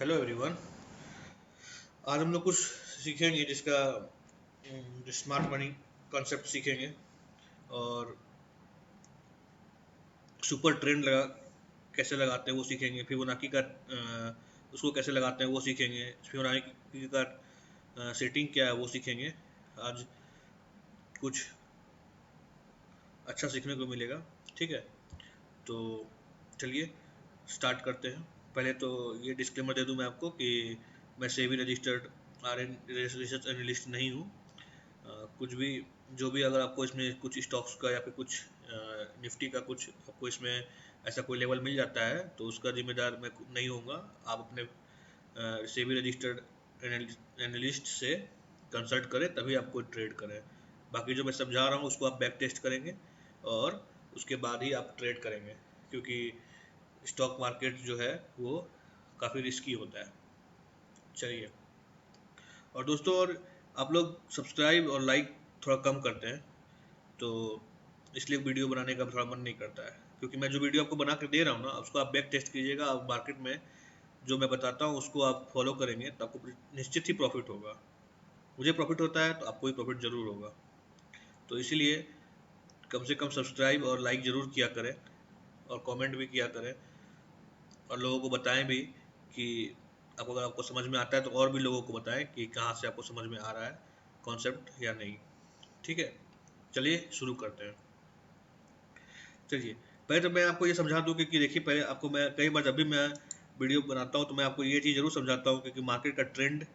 Hello everyone. आज हम लोग कुछ सीखेंगे जिसका जो स्मार्ट मनी कॉन्सेप्ट सीखेंगे और सुपर ट्रेंड कैसे लगाते हैं वो सीखेंगे। फिबोनाची का उसको कैसे लगाते हैं वो सीखेंगे। फिबोनाची का सेटिंग क्या है वो सीखेंगे। आज कुछ अच्छा सीखने को मिलेगा। ठीक है, तो चलिए स्टार्ट करते हैं। पहले तो ये डिस्क्लेमर दे दूं मैं आपको कि मैं SEBI registered RN research analyst नहीं हूँ। कुछ भी जो भी अगर आपको इसमें कुछ स्टॉक्स का या फिर कुछ निफ्टी का कुछ आपको इसमें ऐसा कोई लेवल मिल जाता है तो उसका जिम्मेदार मैं नहीं होऊंगा। आप अपने सेबी रजिस्टर्ड एनालिस्ट से कंसल्ट करें तभी आपको ट्रेड करें। बाकी जो मैं समझा रहा हूँ उसको आप बैक टेस्ट करेंगे और उसके बाद ही आप ट्रेड करेंगे, क्योंकि स्टॉक मार्केट जो है वो काफ़ी रिस्की होता है। चलिए, और दोस्तों, और आप लोग सब्सक्राइब और लाइक थोड़ा कम करते हैं तो इसलिए वीडियो बनाने का थोड़ा मन नहीं करता है, क्योंकि मैं जो वीडियो आपको बना कर दे रहा हूँ ना उसको आप बैक टेस्ट कीजिएगा। आप मार्केट में जो मैं बताता हूँ उसको आप फॉलो करेंगे तो आपको निश्चित ही प्रॉफिट होगा। मुझे प्रॉफिट होता है तो आपको भी प्रॉफिट जरूर होगा। तो इसीलिए कम से कम सब्सक्राइब और लाइक ज़रूर किया करें और कमेंट भी किया करें और लोगों को बताएं भी कि आपको अगर आपको समझ में आता है तो और भी लोगों को बताएं कि कहाँ से आपको समझ में आ रहा है कॉन्सेप्ट या नहीं। ठीक है, चलिए शुरू करते हैं। चलिए, पहले तो मैं आपको ये समझा दूँ कि देखिए, पहले आपको मैं कई बार जब भी मैं वीडियो बनाता हूँ तो मैं आपको ये चीज़ ज़रूर समझाता हूँ कि मार्केट का ट्रेंड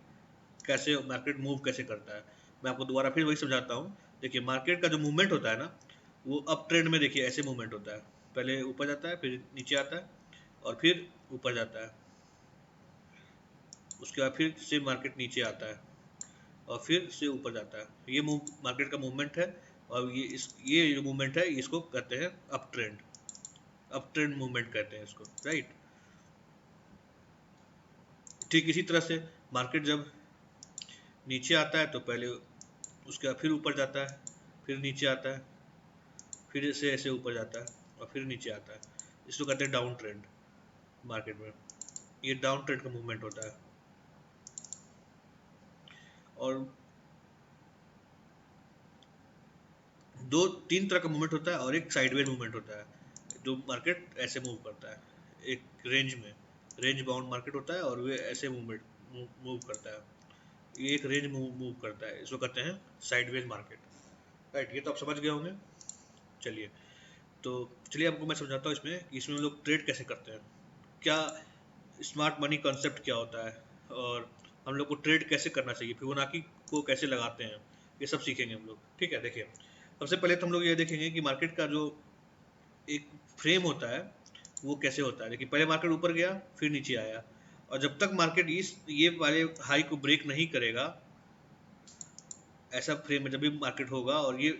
कैसे, मार्केट मूव कैसे करता है। मैं आपको दोबारा फिर वही समझाता हूँ। देखिए, मार्केट का जो मूवमेंट होता है ना वो अप ट्रेंड में देखिए ऐसे मूवमेंट होता है। पहले ऊपर जाता है, फिर नीचे आता है और फिर ऊपर जाता है। उसके बाद फिर से मार्केट नीचे आता है और फिर से ऊपर जाता है। ये मूव मार्केट का मूवमेंट है और ये जो मूवमेंट है इसको कहते हैं up trend. Up trend movement कहते हैं इसको, राइट। ठीक इसी तरह से मार्केट जब नीचे आता है तो पहले उसके बाद फिर ऊपर जाता है, फिर नीचे आता है, फिर से ऐसे ऊपर जाता है और फिर नीचे आता है। इसको कहते हैं डाउन ट्रेंड। मार्केट में ये डाउन ट्रेंड का मूवमेंट होता है। और दो तीन तरह का मूवमेंट होता है और एक साइडवेज मूवमेंट होता है जो मार्केट ऐसे मूव करता है एक रेंज में। रेंज बाउंड मार्केट होता है और वे ऐसे मूवमेंट मूव करता है। ये एक रेंज मूव करता है, इसको कहते हैं साइडवेज मार्केट, राइट। ये तो आप समझ गए होंगे। चलिए, तो चलिए आपको मैं समझाता हूँ इसमें कि इसमें हम लोग ट्रेड कैसे करते हैं, क्या स्मार्ट मनी कॉन्सेप्ट क्या होता है और हम लोग को ट्रेड कैसे करना चाहिए, फिबोनाची को कैसे लगाते हैं, ये सब सीखेंगे हम लोग। ठीक है, देखिए, सबसे पहले तो हम लोग ये देखेंगे कि मार्केट का जो एक फ्रेम होता है वो कैसे होता है। देखिए, पहले मार्केट ऊपर गया फिर नीचे आया और जब तक मार्केट ये वाले हाई को ब्रेक नहीं करेगा, ऐसा फ्रेम में जब भी मार्केट होगा और ये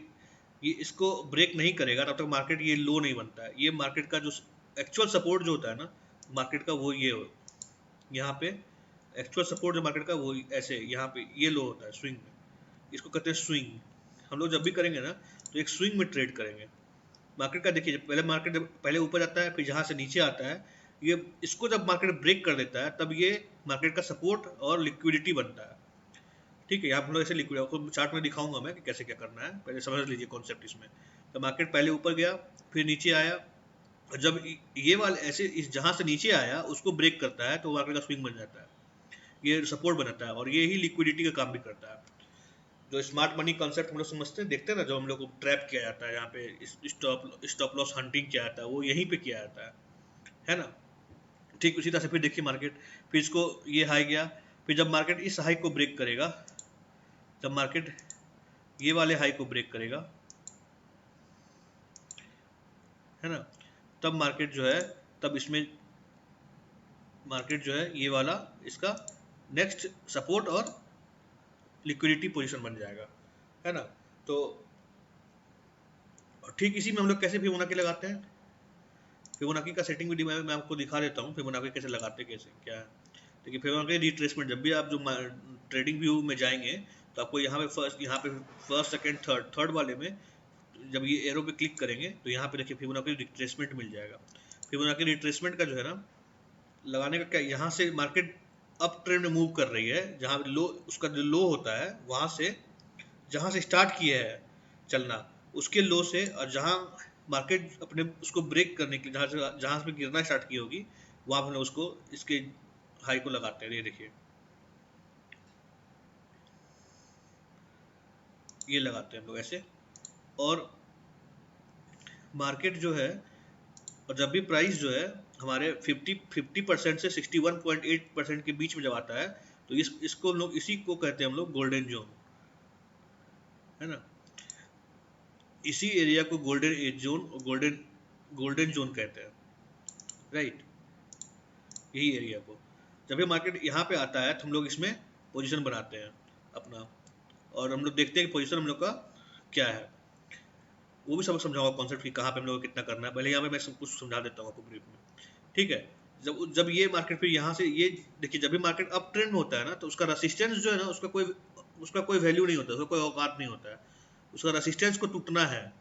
इसको ब्रेक नहीं करेगा तब तक मार्केट ये लो नहीं बनता है। ये मार्केट का जो एक्चुअल सपोर्ट जो होता है ना मार्केट का, वो ये हो, यहाँ पे एक्चुअल सपोर्ट जो मार्केट का वो ऐसे यहाँ पे ये लो होता है स्विंग में। इसको कहते हैं स्विंग। हम लोग जब भी करेंगे ना तो एक स्विंग में ट्रेड करेंगे। मार्केट का देखिए, पहले मार्केट जब पहले ऊपर जाता है फिर जहाँ से नीचे आता है, ये इसको जब मार्केट ब्रेक कर देता है तब ये मार्केट का सपोर्ट और लिक्विडिटी बनता है। ठीक है, आप लोग ऐसे लिक्विड आपको चार्ट में दिखाऊंगा मैं कि कैसे क्या करना है, पहले समझ लीजिए कॉन्सेप्ट इसमें। तो मार्केट पहले ऊपर गया फिर नीचे आया और जब ये वाले ऐसे इस जहाँ से नीचे आया उसको ब्रेक करता है तो मार्केट का स्विंग बन जाता है, ये सपोर्ट बनाता है और ये ही लिक्विडिटी का काम भी करता है। जो स्मार्ट मनी कॉन्सेप्ट हम लोग समझते हैं, देखते हैं ना, जो हम लोग को ट्रैप किया जाता है यहाँ पे, स्टॉप लॉस हंटिंग किया जाता है वो यहीं पे किया जाता है ना। ठीक उसी तरह से फिर देखिए मार्केट, फिर इसको ये हाई गया, फिर जब मार्केट इस हाई को ब्रेक करेगा, जब मार्केट ये वाले हाई को ब्रेक करेगा, है ना, तब मार्केट जो है, तब इसमें मार्केट जो है ये वाला इसका नेक्स्ट सपोर्ट और लिक्विडिटी पोजीशन बन जाएगा, है ना। तो ठीक इसी में हम लोग कैसे फिबोनाची लगाते हैं, फिबोनाची का सेटिंग भी मैं आपको दिखा देता हूँ फिबोनाची कैसे लगाते हैं, कैसे क्या है। देखिए, फिबोनाची रिट्रेसमेंट, जब भी आप जो ट्रेडिंग व्यू में जाएंगे तो आपको यहाँ पे फर्स्ट सेकंड थर्ड वाले में जब ये एरो पे क्लिक करेंगे तो यहाँ पे देखिए फिबोनाची रिट्रेसमेंट मिल जाएगा। फिबोनाची रिट्रेसमेंट का जो है ना लगाने का क्या, यहाँ से मार्केट अप ट्रेंड में मूव कर रही है, जहाँ लो उसका जो लो होता है वहाँ से, जहाँ से स्टार्ट किया है चलना उसके लो से, और जहाँ मार्केट अपने उसको ब्रेक करने के लिए जहाँ से गिरना स्टार्ट की होगी वहाँ पर हम लोग उसको इसके हाई को लगाते हैं। ये देखिए ये लगाते हैं हम लोग ऐसे। और मार्केट जो है, और जब भी प्राइस जो है हमारे 50% से 61.8% के बीच में जब आता है तो इसको हम लोग, इसी को कहते हैं हम लोग गोल्डन जोन, है ना। इसी एरिया को गोल्डन एज जोन और गोल्डन जोन कहते हैं, राइट। यही एरिया को जब भी मार्केट यहाँ पे आता है तो हम लोग इसमें पोजीशन बनाते हैं अपना, और हम लोग देखते हैं कि पोजीशन हम लोग का क्या है। वो भी सबक समझाऊंगा कॉन्सेप्ट की कहाँ पे हम लोग को कितना करना है। पहले यहाँ पे मैं सब कुछ समझा देता हूँ आपको ब्रीफ में, ठीक है। जब जब ये मार्केट फिर यहाँ से ये देखिए, जब भी मार्केट अप ट्रेंड होता है ना तो उसका रेसिस्टेंस जो है ना उसका कोई वैल्यू नहीं होता, उसका कोई औकात नहीं होता है। उसका रेसिस्टेंस को टूटना है।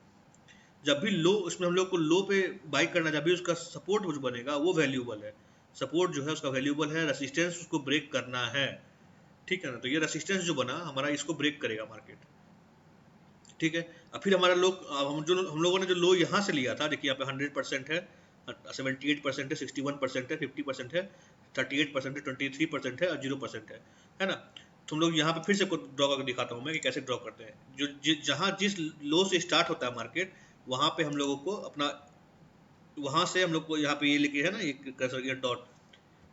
जब भी लो, उसमें हम लोग को लो पे बाई करना, जब भी उसका सपोर्ट जो बनेगा वो वैल्यूबल है। सपोर्ट जो है उसका वैल्यूबल है, रेसिस्टेंस उसको ब्रेक करना है, ठीक है ना। तो ये रेसिस्टेंस जो बना हमारा, इसको ब्रेक करेगा मार्केट, ठीक है। अब फिर हमारा लोग, हम लोगों ने जो लो यहाँ से लिया था, देखिए यहाँ पे 100% है, 78% है, 61% है, 50% है, 38% है, 23% है और 0% है ना। तो हम लोग यहाँ पे फिर से ड्रॉ करके दिखाता हूँ मैं कि कैसे ड्रॉ करते हैं। जहाँ जिस लो से स्टार्ट होता है मार्केट, वहाँ पे हम लोगों को अपना, वहाँ से हम लोग को यहाँ पे ये लिखे है ना, ये डॉट,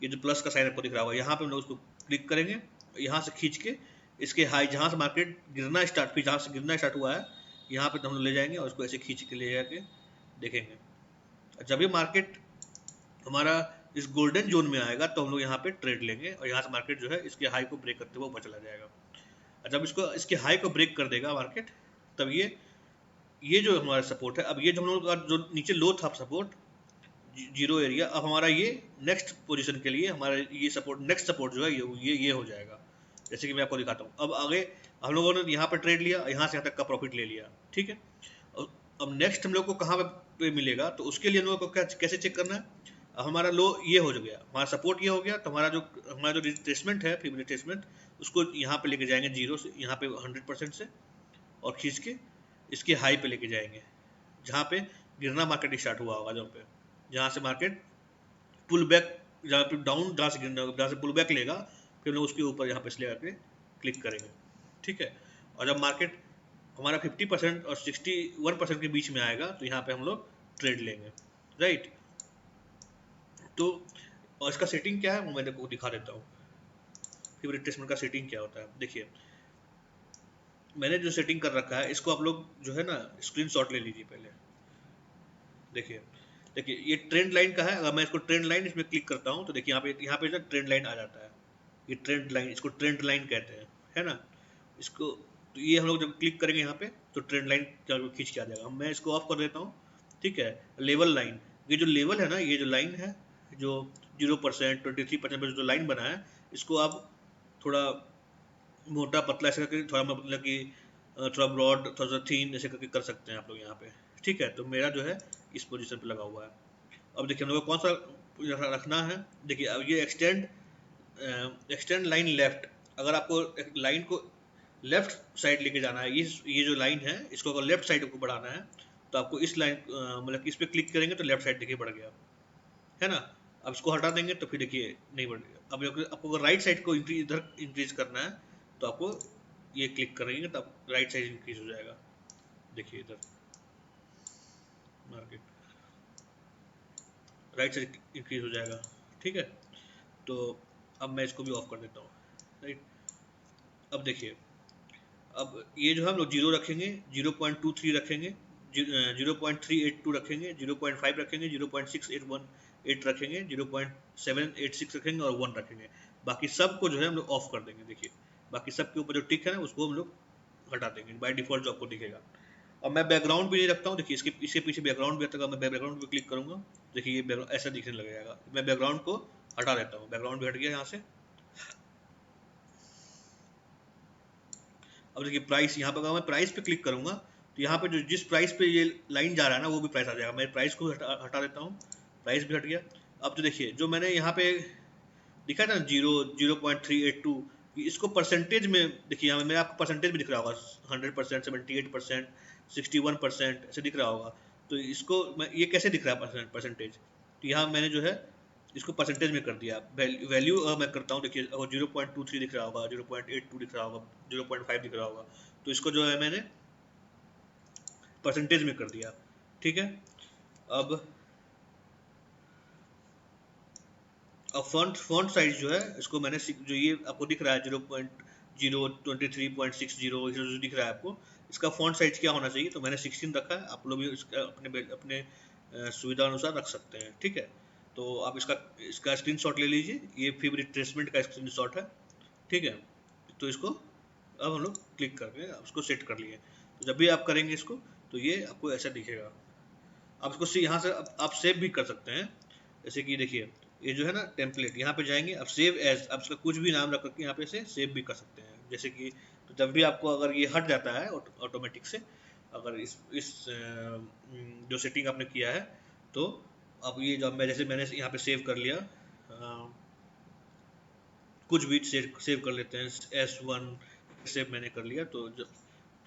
ये जो प्लस का साइन आपको दिख रहा होगा, यहाँ पे हम लोग उसको क्लिक करेंगे, यहाँ से खींच के इसके हाई, जहाँ से मार्केट गिरना स्टार्ट, फिर जहाँ से गिरना स्टार्ट हुआ है यहाँ पे तो हम लोग ले जाएंगे और उसको ऐसे खींच के ले जाके देखेंगे। जब भी मार्केट हमारा इस गोल्डन जोन में आएगा तो हम लोग यहाँ पे ट्रेड लेंगे, और यहाँ से मार्केट जो है इसके हाई को ब्रेक करते हुए ऊपर चला जाएगा। और जब इसके हाई को ब्रेक कर देगा मार्केट, तब ये जो हमारा सपोर्ट है, अब ये जो हम लोग का जो नीचे लो था सपोर्ट, जीरो एरिया, अब हमारा ये नेक्स्ट पोजीशन के लिए हमारा ये सपोर्ट, नेक्स्ट सपोर्ट जो है ये हो जाएगा। जैसे कि मैं आपको दिखाता हूँ। अब आगे हम लोगों ने यहाँ पे ट्रेड लिया, यहाँ से यहाँ तक का प्रॉफिट ले लिया, ठीक है। अब नेक्स्ट हम लोग को कहाँ पे मिलेगा, तो उसके लिए हम लोग को कैसे चेक करना है। अब हमारा लो ये हो गया, हमारा सपोर्ट ये हो गया, तो हमारा जो रिट्रेसमेंट है, फिर रिट्रेसमेंट, उसको यहाँ पे लेके जाएंगे जीरो से, यहाँ पे 100% से, और खींच के इसके हाई पे लेके जाएंगे, जहाँ पे गिरना मार्केट स्टार्ट हुआ होगा, जहाँ से मार्केट पुल बैक, जहाँ पे डाउन, जहाँ से गिरना होगा, जहाँ से पुल बैक लेगा, फिर हम लोग उसके ऊपर यहाँ पे इसलिए आके क्लिक करेंगे, ठीक है। और जब मार्केट हमारा 50% और 61% के बीच में आएगा तो यहाँ पे हम लोग ट्रेड लेंगे, राइट। तो और इसका सेटिंग क्या है वो मैं आपको दिखा देता हूँ। फिर रिट्रेसमेंट का सेटिंग क्या होता है, देखिए मैंने जो सेटिंग कर रखा है, इसको आप लोग जो है ना स्क्रीनशॉट ले लीजिए पहले। देखिए देखिए ये ट्रेंड लाइन का है। अगर मैं इसको ट्रेंड लाइन इसमें क्लिक करता हूँ तो देखिए यहाँ पे ट्रेंड लाइन आ जाता है। ये ट्रेंड लाइन, इसको ट्रेंड लाइन कहते हैं, है ना। इसको तो ये हम लोग जब क्लिक करेंगे यहाँ पे तो ट्रेंड लाइन खींच के आ जाएगा। मैं इसको ऑफ कर देता हूँ, ठीक है। लेवल लाइन, ये जो लेवल है ना, ये जो लाइन है, जो 0%, 23% पर जो लाइन बना है, इसको आप थोड़ा मोटा पतला ऐसे करके, थोड़ा मतलब कि थोड़ा ब्रॉड, थोड़ा सा थीन ऐसे करके कर सकते हैं आप लोग यहाँ पे, ठीक है। तो मेरा जो है इस पोजीशन पे लगा हुआ है। अब देखिए हम लोग को कौन सा रखना है। देखिए अब ये एक्सटेंड लाइन लेफ्ट, अगर आपको लाइन को लेफ्ट साइड लेके जाना है, ये जो लाइन है इसको अगर लेफ्ट साइड को बढ़ाना है तो आपको इस लाइन मतलब कि इस पर क्लिक करेंगे तो लेफ्ट साइड देखिए बढ़ गया, है ना। अब इसको हटा देंगे तो फिर देखिए नहीं बढ़ेगा। अब आपको अगर राइट साइड को इधर इंक्रीज करना है तो आपको ये क्लिक करेंगे तो राइट साइड इंक्रीज हो जाएगा। देखिए इधर मार्केट राइट साइड इंक्रीज हो जाएगा, ठीक है। तो अब मैं इसको भी ऑफ कर देता हूँ, राइट। अब देखिए, अब ये जो है हम लोग जीरो रखेंगे, 0.23 रखेंगे, 0.382 रखेंगे, 0.5 रखेंगे, 0.6818 रखेंगे, 0.786 रखेंगे और 1 रखेंगे। बाकी सब को जो है हम लोग ऑफ कर देंगे। देखिए बाकी सब के ऊपर जो टिक है ना उसको हम लोग हटा देंगे, बाय डिफॉल्ट जो आपको दिखेगा। और मैं बैकग्राउंड भी नहीं रखता हूँ। देखिए इसके पीछे बैकग्राउंड भी आता है। मैं बैकग्राउंड पे क्लिक करूंगा, देखिए ये बैकग्राउंड ऐसा दिखने लग जाएगा। मैं बैकग्राउंड को हटा देता हूँ, बैकग्राउंड भी हट गया यहाँ से। अब देखिए प्राइस, यहाँ पर अगर मैं प्राइस पे क्लिक करूंगा तो यहाँ पे जो जिस प्राइस पे ये लाइन जा रहा है ना वो भी प्राइस आ जाएगा। मैं प्राइस को हटा देता हूँ, प्राइस भी हट गया। अब तो देखिए जो मैंने यहाँ पे दिखा था 0.382, इसको परसेंटेज में देखिए, यहाँ मैं आपको परसेंटेज में दिख रहा होगा 100%, 78%, 61% ऐसे दिख रहा होगा। तो इसको मैं, ये कैसे दिख रहा है परसेंटेज, तो यहाँ मैंने जो है इसको परसेंटेज में कर दिया। वैल्यू मैं करता हूँ, देखिए 0.23 दिख रहा होगा, 0.82 दिख रहा होगा, 0.5 दिख रहा होगा, तो इसको जो है मैंने परसेंटेज में कर दिया। ठीक है, अब फॉन्ट फॉन्ट साइज जो है इसको मैंने जो ये आपको दिख रहा है 0.023.60 जो दिख रहा है आपको, इसका फॉन्ट साइज क्या होना चाहिए, तो मैंने 16 रखा है। आप लोग भी इसका अपने अपने सुविधा अनुसार रख सकते हैं। ठीक है, तो आप इसका इसका स्क्रीनशॉट ले लीजिए, ये फिर रिट्रेसमेंट का स्क्रीनशॉट है। ठीक है, तो इसको अब हम लोग क्लिक करके उसको सेट कर लिए। तो जब भी आप करेंगे इसको, तो ये आपको ऐसा दिखेगा। आप इसको यहाँ से आप सेव भी कर सकते हैं। जैसे कि देखिए, ये जो है ना टेम्पलेट, यहाँ पे जाएंगे, आप सेव एज, आप इसका कुछ भी नाम रख करके यहाँ पे से सेव भी कर सकते हैं। जैसे कि तो जब भी आपको अगर ये हट जाता है ऑटोमेटिक से, अगर इस जो सेटिंग आपने किया है, तो अब ये जब मैं जैसे मैंने यहाँ पे सेव कर लिया, कुछ भी सेव कर लेते हैं, S1 सेव मैंने कर लिया। तो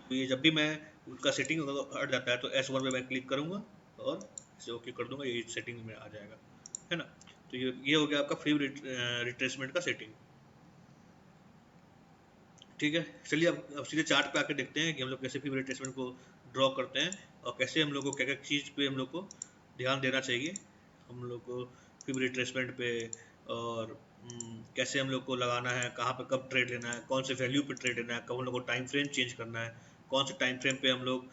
ये जब भी मैं उसका सेटिंग हट जाता है, तो S1 पे मैं क्लिक करूँगा और इसे ओके कर दूंगा, ये सेटिंग में आ जाएगा, है ना। तो ये हो गया आपका फ्री रिट्रेसमेंट का सेटिंग। ठीक है, चलिए अब सीधे चार्ट पे आके देखते हैं कि हम लोग कैसे फ्री रिट्रेसमेंट को ड्रॉ करते हैं, और कैसे हम लोग को क्या क्या चीज़ पे हम लोग को ध्यान देना चाहिए हम लोग को फ्री रिट्रेसमेंट पे, और कैसे हम लोग को लगाना है, कहाँ पे कब ट्रेड लेना है, कौन से वैल्यू पे ट्रेड लेना है, कब हम लोग को टाइम फ्रेम चेंज करना है, कौन से टाइम फ्रेम पे हम लोग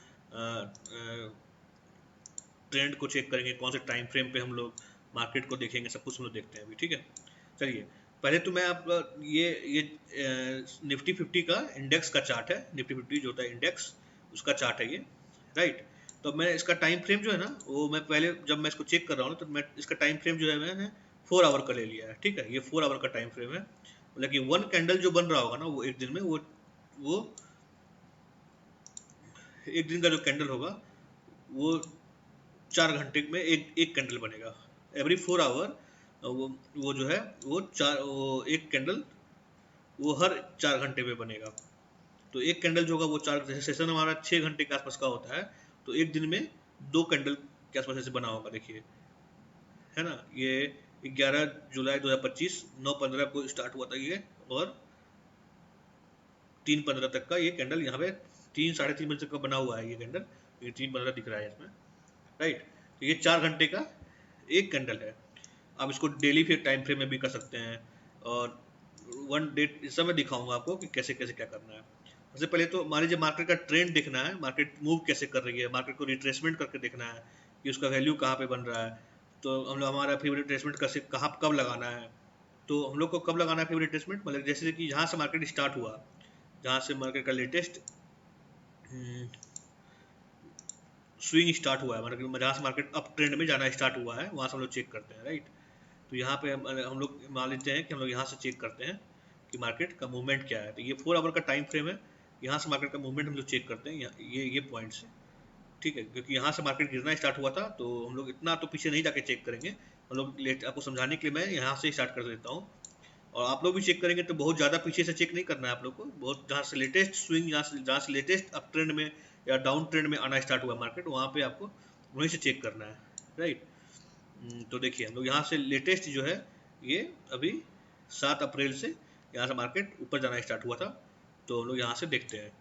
ट्रेंड को चेक करेंगे, कौन से टाइम फ्रेम पे हम लोग मार्केट को देखेंगे, सब कुछ हम लोग देखते हैं अभी। ठीक है, चलिए पहले तो मैं आपका ये निफ्टी 50 का इंडेक्स का चार्ट है, निफ्टी 50 जो होता है इंडेक्स, उसका चार्ट है ये, राइट। तो मैं इसका टाइम फ्रेम जो है ना, वो मैं पहले जब मैं इसको चेक कर रहा हूँ, तो मैं इसका टाइम फ्रेम जो है मैंने 4 आवर का ले लिया है। ठीक है, ये 4 आवर का टाइम फ्रेम है, मतलब कि वन कैंडल जो बन रहा होगा ना, वो एक दिन में वो एक दिन का जो कैंडल होगा, वो 4 घंटे में एक कैंडल बनेगा। एवरी 4 आवर वो जो है वो एक कैंडल वो हर 4 घंटे में बनेगा। तो एक कैंडल जो होगा वो चार, जैसे सेशन हमारा 6 घंटे के आसपास का होता है, तो एक दिन में 2 कैंडल के आसपास ऐसे बना होगा, देखिए, है ना। ये 11 जुलाई 2025 9:15 को स्टार्ट हुआ था ये, और 3:15 तक का ये कैंडल यहाँ पे 3 साढ़े 3 बजे तक का बना हुआ है ये कैंडल, ये 3:15 दिख रहा है इसमें, राइट। तो ये 4 घंटे का एक कैंडल है। आप इसको डेली फिर टाइम फ्रेम में भी कर सकते हैं, और वन डेट इस समय दिखाऊंगा आपको कि कैसे कैसे क्या करना है। सबसे पहले तो मान लीजिए मार्केट का ट्रेंड देखना है, मार्केट मूव कैसे कर रही है, मार्केट को रिट्रेसमेंट करके देखना है कि उसका वैल्यू कहाँ पे बन रहा है। तो हम लोग हमारा फेवरेट रिट्रेसमेंट कैसे कहाँ कब लगाना है, तो हम लोग को कब लगाना है फेवरेट रिट्रेसमेंट, मतलब जैसे कि जहाँ से मार्केट स्टार्ट हुआ, जहाँ से मार्केट का लेटेस्ट स्विंग स्टार्ट हुआ है, मतलब जहाँ से मार्केट अप ट्रेंड में जाना स्टार्ट हुआ है, वहाँ से हम लोग चेक करते हैं, राइट। तो यहाँ पे हम लोग मान लेते हैं कि हम लोग यहाँ से चेक करते हैं कि मार्केट का मूवमेंट क्या है। तो ये 4 आवर का टाइम फ्रेम है, यहाँ से मार्केट का मूवमेंट हम लोग चेक करते हैं, ये पॉइंट से। ठीक है, क्योंकि यहाँ से मार्केट गिरना स्टार्ट हुआ था, तो हम लोग इतना तो पीछे नहीं जाके चेक करेंगे, हम लोग लेट आपको समझाने के लिए मैं यहाँ से स्टार्ट कर देता हूँ। और आप लोग भी चेक करेंगे तो बहुत ज़्यादा पीछे से चेक नहीं करना है आप लोग को, बहुत जहाँ से लेटेस्ट स्विंग, जहाँ से लेटेस्ट अप ट्रेंड में या डाउन ट्रेंड में आना स्टार्ट हुआ मार्केट, वहाँ पे आपको वहीं से चेक करना है, राइट। तो देखिए हम लोग यहाँ से लेटेस्ट जो है, ये अभी 7 अप्रैल से यहाँ से मार्केट ऊपर जाना स्टार्ट हुआ था। तो हम लोग यहाँ से देखते हैं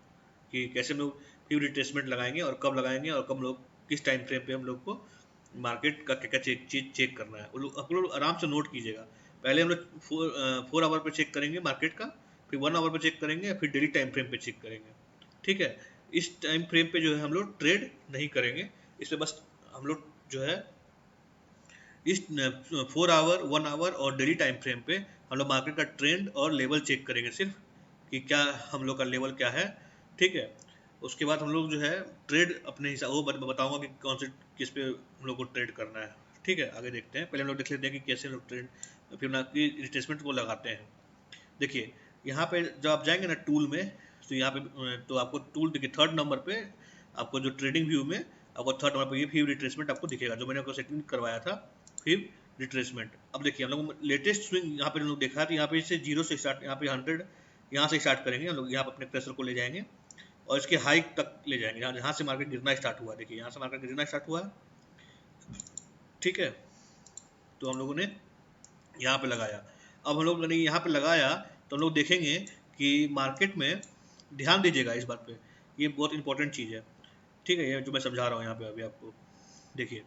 कि कैसे हम लोग फ्यू रिट्रेसमेंट लगाएंगे, और कब लगाएंगे, और कब लोग किस टाइम फ्रेम पे हम लोग को मार्केट का क्या क्या चेक करना है, वो आप लोग आराम से नोट कीजिएगा। पहले हम लोग 4 आवर पे चेक करेंगे मार्केट का, फिर 1 आवर पे चेक करेंगे, फिर डेली टाइम फ्रेम पे चेक करेंगे। ठीक है, इस टाइम फ्रेम पे जो है हम लोग ट्रेड नहीं करेंगे, इसमें बस हम लोग जो है इस 4 आवर 1 आवर और डेली टाइम फ्रेम पे हम लोग मार्केट का ट्रेंड और लेवल चेक करेंगे सिर्फ, कि क्या हम लोग का लेवल क्या है। ठीक है, उसके बाद हम लोग जो है ट्रेड अपने हिसाब, वो बताऊंगा कि कौन से किस पे हम लोग को ट्रेड करना है। ठीक है, आगे देखते हैं, पहले हम लोग देख लेते हैं कि कैसे हम लोग ट्रेड फिर ना कि रिट्रेसमेंट को लगाते हैं। देखिए यहाँ पे जब आप जाएंगे ना टूल में, तो यहाँ पे तो आपको टूल देखिए 3rd नंबर पे आपको जो ट्रेडिंग व्यू में आपको 3rd नंबर पे ये फ्यू रिट्रेसमेंट आपको दिखेगा, जो मैंने आपको सेटिंग करवाया था फिर रिट्रेसमेंट। अब देखिए हम लोग लेटेस्ट स्विंग यहाँ पे हम लोग देखा तो यहाँ पे से 0 से स्टार्ट, यहाँ पे 100 यहाँ से स्टार्ट करेंगे हम लोग, यहाँ पे अपने प्रेशर को ले जाएंगे और इसके हाइक तक ले जाएंगे, यहाँ से मार्केट गिरना स्टार्ट हुआ। देखिए यहाँ से मार्केट गिरना स्टार्ट हुआ, ठीक है। तो हम लोगों ने यहाँ पे लगाया। अब हम लोग ने यहाँ पे लगाया तो हम लोग देखेंगे कि मार्केट में, ध्यान दीजिएगा इस बात पे, ये बहुत इंपॉर्टेंट चीज़ है, ठीक है, ये जो मैं समझा रहा हूँ यहाँ पे अभी आपको। देखिए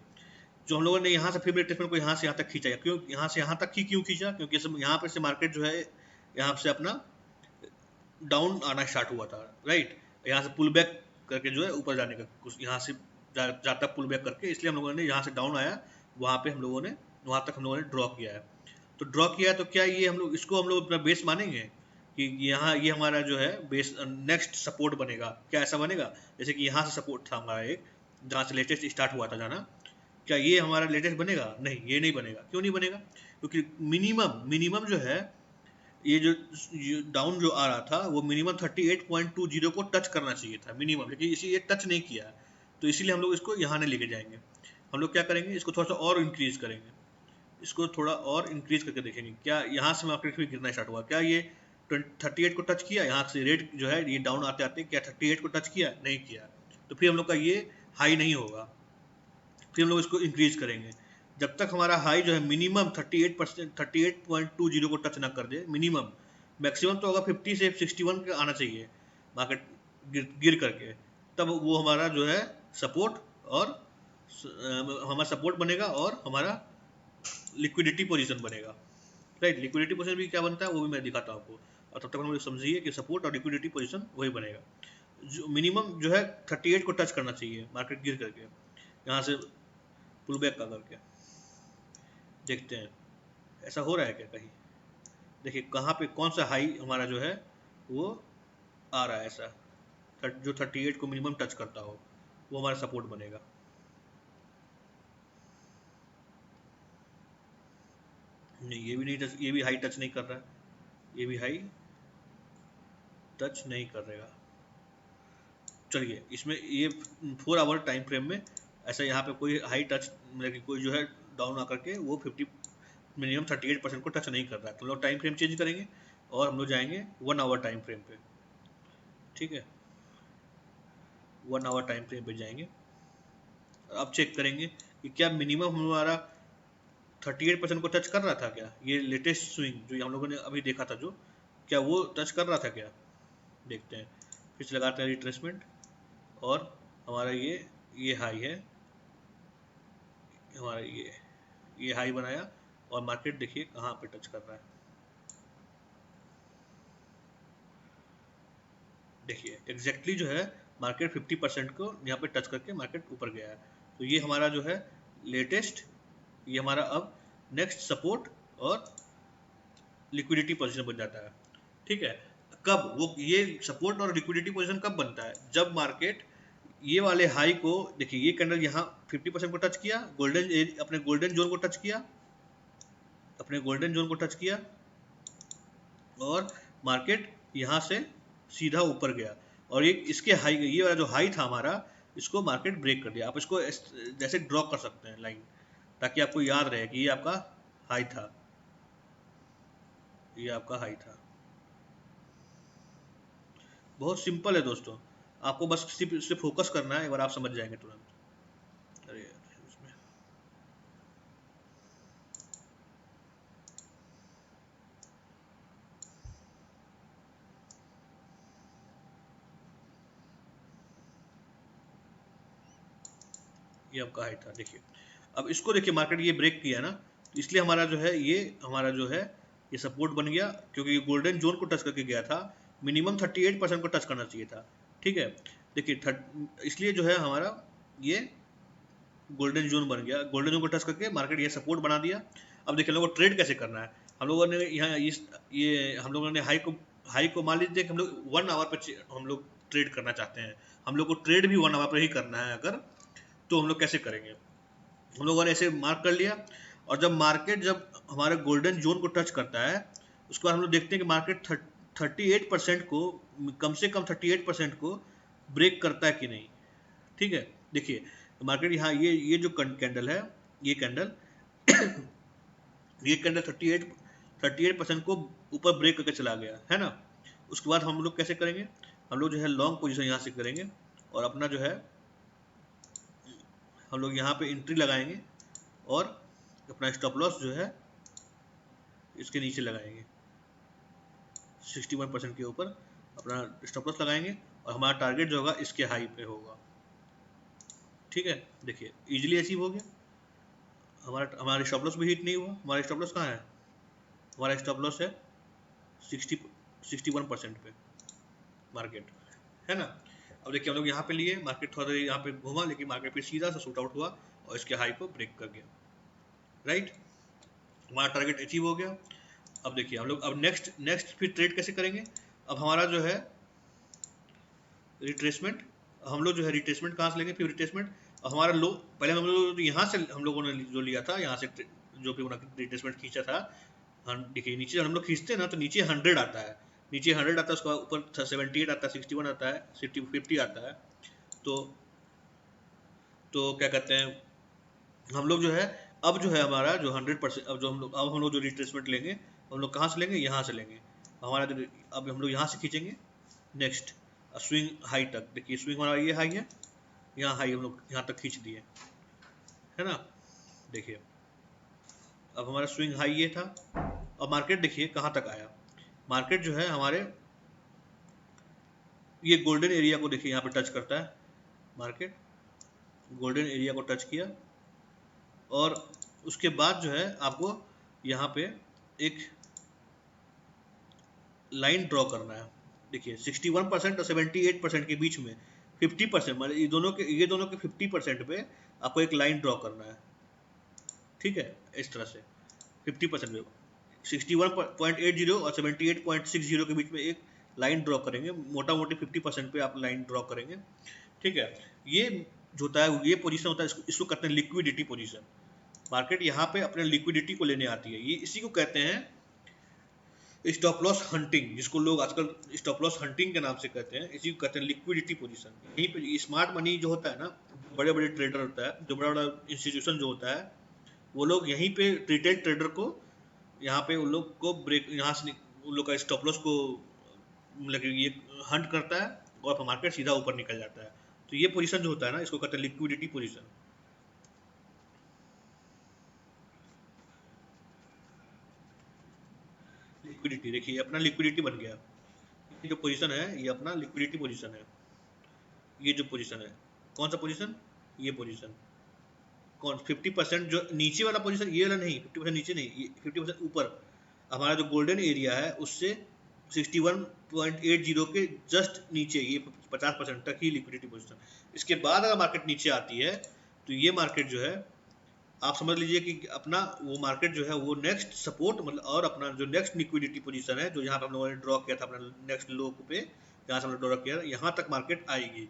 जो हम लोगों ने यहाँ से फिर रिट्रेसमेंट को यहाँ से यहाँ तक खींचा, क्यों यहाँ से यहाँ तक ही क्यों खींचा, क्योंकि यहाँ पर से मार्केट जो है यहाँ से अपना डाउन आना स्टार्ट हुआ था, राइट। यहाँ से पुल बैक करके जो है ऊपर जाने का कुछ, यहाँ से जाता पुल बैक करके, इसलिए हम लोगों ने यहाँ से डाउन आया, वहाँ पे हम लोगों ने वहाँ तक हम लोगों ने ड्रॉ किया है। तो ड्रॉ किया है तो क्या ये हम लोग इसको हम लोग अपना बेस मानेंगे कि यहाँ ये हमारा जो है बेस नेक्स्ट सपोर्ट बनेगा? क्या ऐसा बनेगा जैसे कि यहाँ से सपोर्ट था हमारा एक, जहाँ से लेटेस्ट स्टार्ट हुआ था जाना, क्या ये हमारा लेटेस्ट बनेगा? नहीं, ये नहीं बनेगा। क्यों नहीं बनेगा? क्योंकि मिनिमम जो है, ये जो डाउन जो आ रहा था वो मिनिमम 38.20 को टच करना चाहिए था मिनिमम, लेकिन इसी ये टच नहीं किया, तो इसीलिए हम लोग इसको यहाँ नहीं लेके जाएंगे। हम लोग क्या करेंगे, इसको थोड़ा सा और इंक्रीज करेंगे, इसको थोड़ा और इंक्रीज करके देखेंगे क्या यहाँ से मार्केट भी गिरना स्टार्ट हुआ, क्या ये 38 को टच किया, यहाँ से रेट जो है ये डाउन आते आते क्या 38 को टच किया? नहीं किया, तो फिर हम लोग का ये हाई नहीं होगा, फिर हम लोग इसको इंक्रीज करेंगे। जब तक हमारा हाई जो है मिनिमम 38%, 38.20 को टच ना कर दे मिनिमम, मैक्सिमम तो होगा 50 से 61 का आना चाहिए मार्केट गिर करके, तब वो हमारा जो है सपोर्ट और हमारा सपोर्ट बनेगा और हमारा लिक्विडिटी पोजीशन बनेगा, राइट। लिक्विडिटी पोजीशन भी क्या बनता है वो भी मैं दिखाता हूँ आपको, और तब तक हम लोग समझिए कि सपोर्ट और लिक्विडिटी पोजीशन वही बनेगा। जो मिनिमम जो है 38 को टच करना चाहिए मार्केट गिर करके, यहाँ से पुल बैक का करके देखते हैं ऐसा हो रहा है क्या कहीं। देखिए कहाँ पे कौन सा हाई हमारा जो है वो आ रहा है, ऐसा जो 38 को मिनिमम टच करता हो वो हमारा सपोर्ट बनेगा। नहीं, ये भी नहीं टच, ये भी हाई टच नहीं कर रहा है, ये भी हाई टच नहीं करेगा। चलिए इसमें ये 4 आवर टाइम फ्रेम में ऐसा यहाँ पे कोई हाई टच, मतलब कि कोई जो है डाउन आकर के वो 50 मिनिमम 38% को टच नहीं कर रहा है, तो हम लोग टाइम फ्रेम चेंज करेंगे और हम लोग जाएंगे 1 आवर टाइम फ्रेम पे, ठीक है। 1 आवर टाइम फ्रेम पे जाएंगे, अब चेक करेंगे कि क्या मिनिमम हमारा 38% को टच कर रहा था क्या, ये लेटेस्ट स्विंग जो हम लोगों ने अभी देखा था, जो क्या वो टच कर रहा था क्या, देखते हैं। फिर से लगाते हैं रिट्रेसमेंट, और हमारा ये हाई है, हमारा ये हाई बनाया, और मार्केट देखिए कहाँ पे टच कर रहा है। देखिए एग्जैक्टली जो है मार्केट 50% को यहाँ पे टच करके मार्केट ऊपर गया है, तो ये हमारा जो है लेटेस्ट, ये हमारा अब नेक्स्ट सपोर्ट और लिक्विडिटी पोजीशन बन जाता है, ठीक है। कब वो ये सपोर्ट और लिक्विडिटी पोजीशन कब बनता है, जब मार्केट ये वाले हाई को, देखिए ये कैंडल यहाँ 50% को टच किया, गोल्डन अपने गोल्डन जोन को टच किया, अपने गोल्डन जोन को टच किया, और मार्केट यहाँ से सीधा ऊपर गया, और इसके हाई, ये वाला जो हाई था हमारा, इसको मार्केट ब्रेक कर दिया। आप इसको जैसे ड्रॉ कर सकते हैं लाइन, ताकि आपको याद रहे कि ये आपका हाई था, ये आपका हाई था। बहुत सिंपल है दोस्तों, आपको बस सिर्फ फोकस करना है, एक बार आप समझ जाएंगे तुरंत। अरे इसमें ये आपका हाई था, देखिए। अब इसको देखिए मार्केट ये ब्रेक किया ना, तो इसलिए हमारा जो है ये हमारा जो है ये सपोर्ट बन गया, क्योंकि ये गोल्डन जोन को टच करके गया था, मिनिमम 38% को टच करना चाहिए था, ठीक है। देखिए इसलिए जो है हमारा ये गोल्डन जोन बन गया, गोल्डन जोन को टच करके मार्केट ये सपोर्ट बना दिया। अब देखिए हम लोगों को ट्रेड कैसे करना है, हम लोगों ने यहाँ ये हम लोगों ने हाई को मान लीजिए कि हम लोग 1 आवर पे हम लोग ट्रेड करना चाहते हैं, हम लोग को ट्रेड भी 1 आवर पर ही करना है अगर, तो हम लोग कैसे करेंगे, हम लोगों ने ऐसे मार्क कर लिया, और जब मार्केट जब हमारे गोल्डन जोन को टच करता है, उसके बाद हम लोग देखते हैं कि मार्केट 38% को, कम से कम 38% को ब्रेक करता है कि नहीं, ठीक है। देखिए मार्केट यहाँ ये जो कैंडल है, ये कैंडल ये कैंडल 38% को ऊपर ब्रेक करके चला गया है ना। उसके बाद हम लोग कैसे करेंगे, हम लोग जो है लॉन्ग पोजीशन यहाँ से करेंगे और अपना जो है हम लोग यहाँ पे एंट्री लगाएंगे और अपना स्टॉप लॉस जो है इसके नीचे लगाएंगे, 61% के ऊपर अपना स्टॉप लॉस लगाएंगे और हमारा टारगेट जो होगा इसके हाई पे होगा। ठीक है, देखिए इजीली अचीव हो गया। हमारा स्टॉप लॉस भी हिट नहीं हुआ। हमारा स्टॉप लॉस कहाँ है, हमारा स्टॉप लॉस है 61% पे मार्केट, है ना। अब देखिए हम लोग यहाँ पे लिए, मार्केट थोड़ा देर यहाँ पे घूमा, लेकिन मार्केट फिर सीधा सा शूट आउट हुआ और इसके हाई को ब्रेक कर गया, राइट। हमारा टारगेट अचीव हो गया। अब देखिए हम लोग अब नेक्स्ट फिर ट्रेड कैसे करेंगे। अब हमारा जो है रिट्रेसमेंट, हम लोग जो है रिट्रेसमेंट कहाँ से लेंगे, फिर रिट्रेसमेंट हमारा लो, पहले हम लोग यहाँ से हम लोगों ने जो लिया था, यहाँ से जो भी रिट्रेसमेंट खींचा था, देखिए नीचे हम लोग खींचते हैं ना तो नीचे 100 आता है, नीचे 100 आता है, उसका ऊपर 78 आता है, 61 आता है, 50 आता है। तो क्या कहते हैं हम लोग जो है अब जो है हमारा जो 100%, अब हम लोग जो रिट्रेसमेंट लेंगे हम लोग कहाँ से लेंगे, यहाँ से लेंगे। हमारा जो अब हम लोग यहाँ से खींचेंगे नेक्स्ट स्विंग हाई तक। देखिए स्विंग हमारा ये हाई है, यहाँ हाई हम लोग यहाँ तक खींच दिए, है ना। देखिए अब हमारा स्विंग हाई ये था। अब मार्केट देखिए कहाँ तक आया, मार्केट जो है हमारे ये गोल्डन एरिया को देखिए यहाँ पे टच करता है, मार्केट गोल्डन एरिया को टच किया और उसके बाद जो है आपको यहाँ पे एक लाइन ड्रॉ करना है। देखिए 61% और 78% के बीच में 50%, मतलब ये दोनों के 50% पे आपको एक लाइन ड्रॉ करना है, ठीक है। इस तरह से 50% में 61.80 और 78.60 के बीच में एक लाइन ड्रॉ करेंगे, मोटा मोटी 50% पे आप लाइन ड्रॉ करेंगे, ठीक है। ये जो होता है ये पोजीशन होता है, इसको कहते हैं लिक्विडिटी पोजीशन। मार्केट यहाँ पे अपने लिक्विडिटी को लेने आती है, ये इसी को कहते हैं स्टॉप लॉस हंटिंग, जिसको लोग आजकल स्टॉप लॉस हंटिंग के नाम से कहते हैं, इसी को कहते हैं लिक्विडिटी पोजीशन। यहीं पे स्मार्ट मनी जो होता है ना, बड़े बड़े ट्रेडर होता है, जो बड़ा बड़ा इंस्टीट्यूशन जो होता है, वो लोग यहीं पे रिटेल ट्रेडर को यहाँ पे उन लोग को ब्रेक, यहाँ से उन लोग का स्टॉप लॉस को मतलब ये हंट करता है और मार्केट सीधा ऊपर निकल जाता है। तो ये पोजीशन जो होता है ना, इसको कहते हैं लिक्विडिटी पोजीशन। लिक्विडिटी देखिए अपना लिक्विडिटी बन गया, ये जो पोजीशन है ये अपना लिक्विडिटी पोजीशन है। ये जो पोजीशन है कौन सा पोजीशन, ये पोजीशन कौन 50% जो नीचे वाला पोजीशन, ये वाला नहीं, 50% नीचे नहीं, ये 50% ऊपर। हमारा जो गोल्डन एरिया है उससे 61.80 के जस्ट नीचे, ये 50% तक ही लिक्विडिटी पोजीशन। इसके बाद अगर मार्केट नीचे आती है तो ये मार्केट जो है आप समझ लीजिए कि अपना वो मार्केट जो है वो नेक्स्ट सपोर्ट मतलब और अपना जो नेक्स्ट लिक्विडिटी पोजीशन है, जो यहाँ पे हम लोगों ने ड्रॉ किया था अपना नेक्स्ट लो पे, जहाँ से हमने ड्रॉ किया यहाँ तक मार्केट आएगी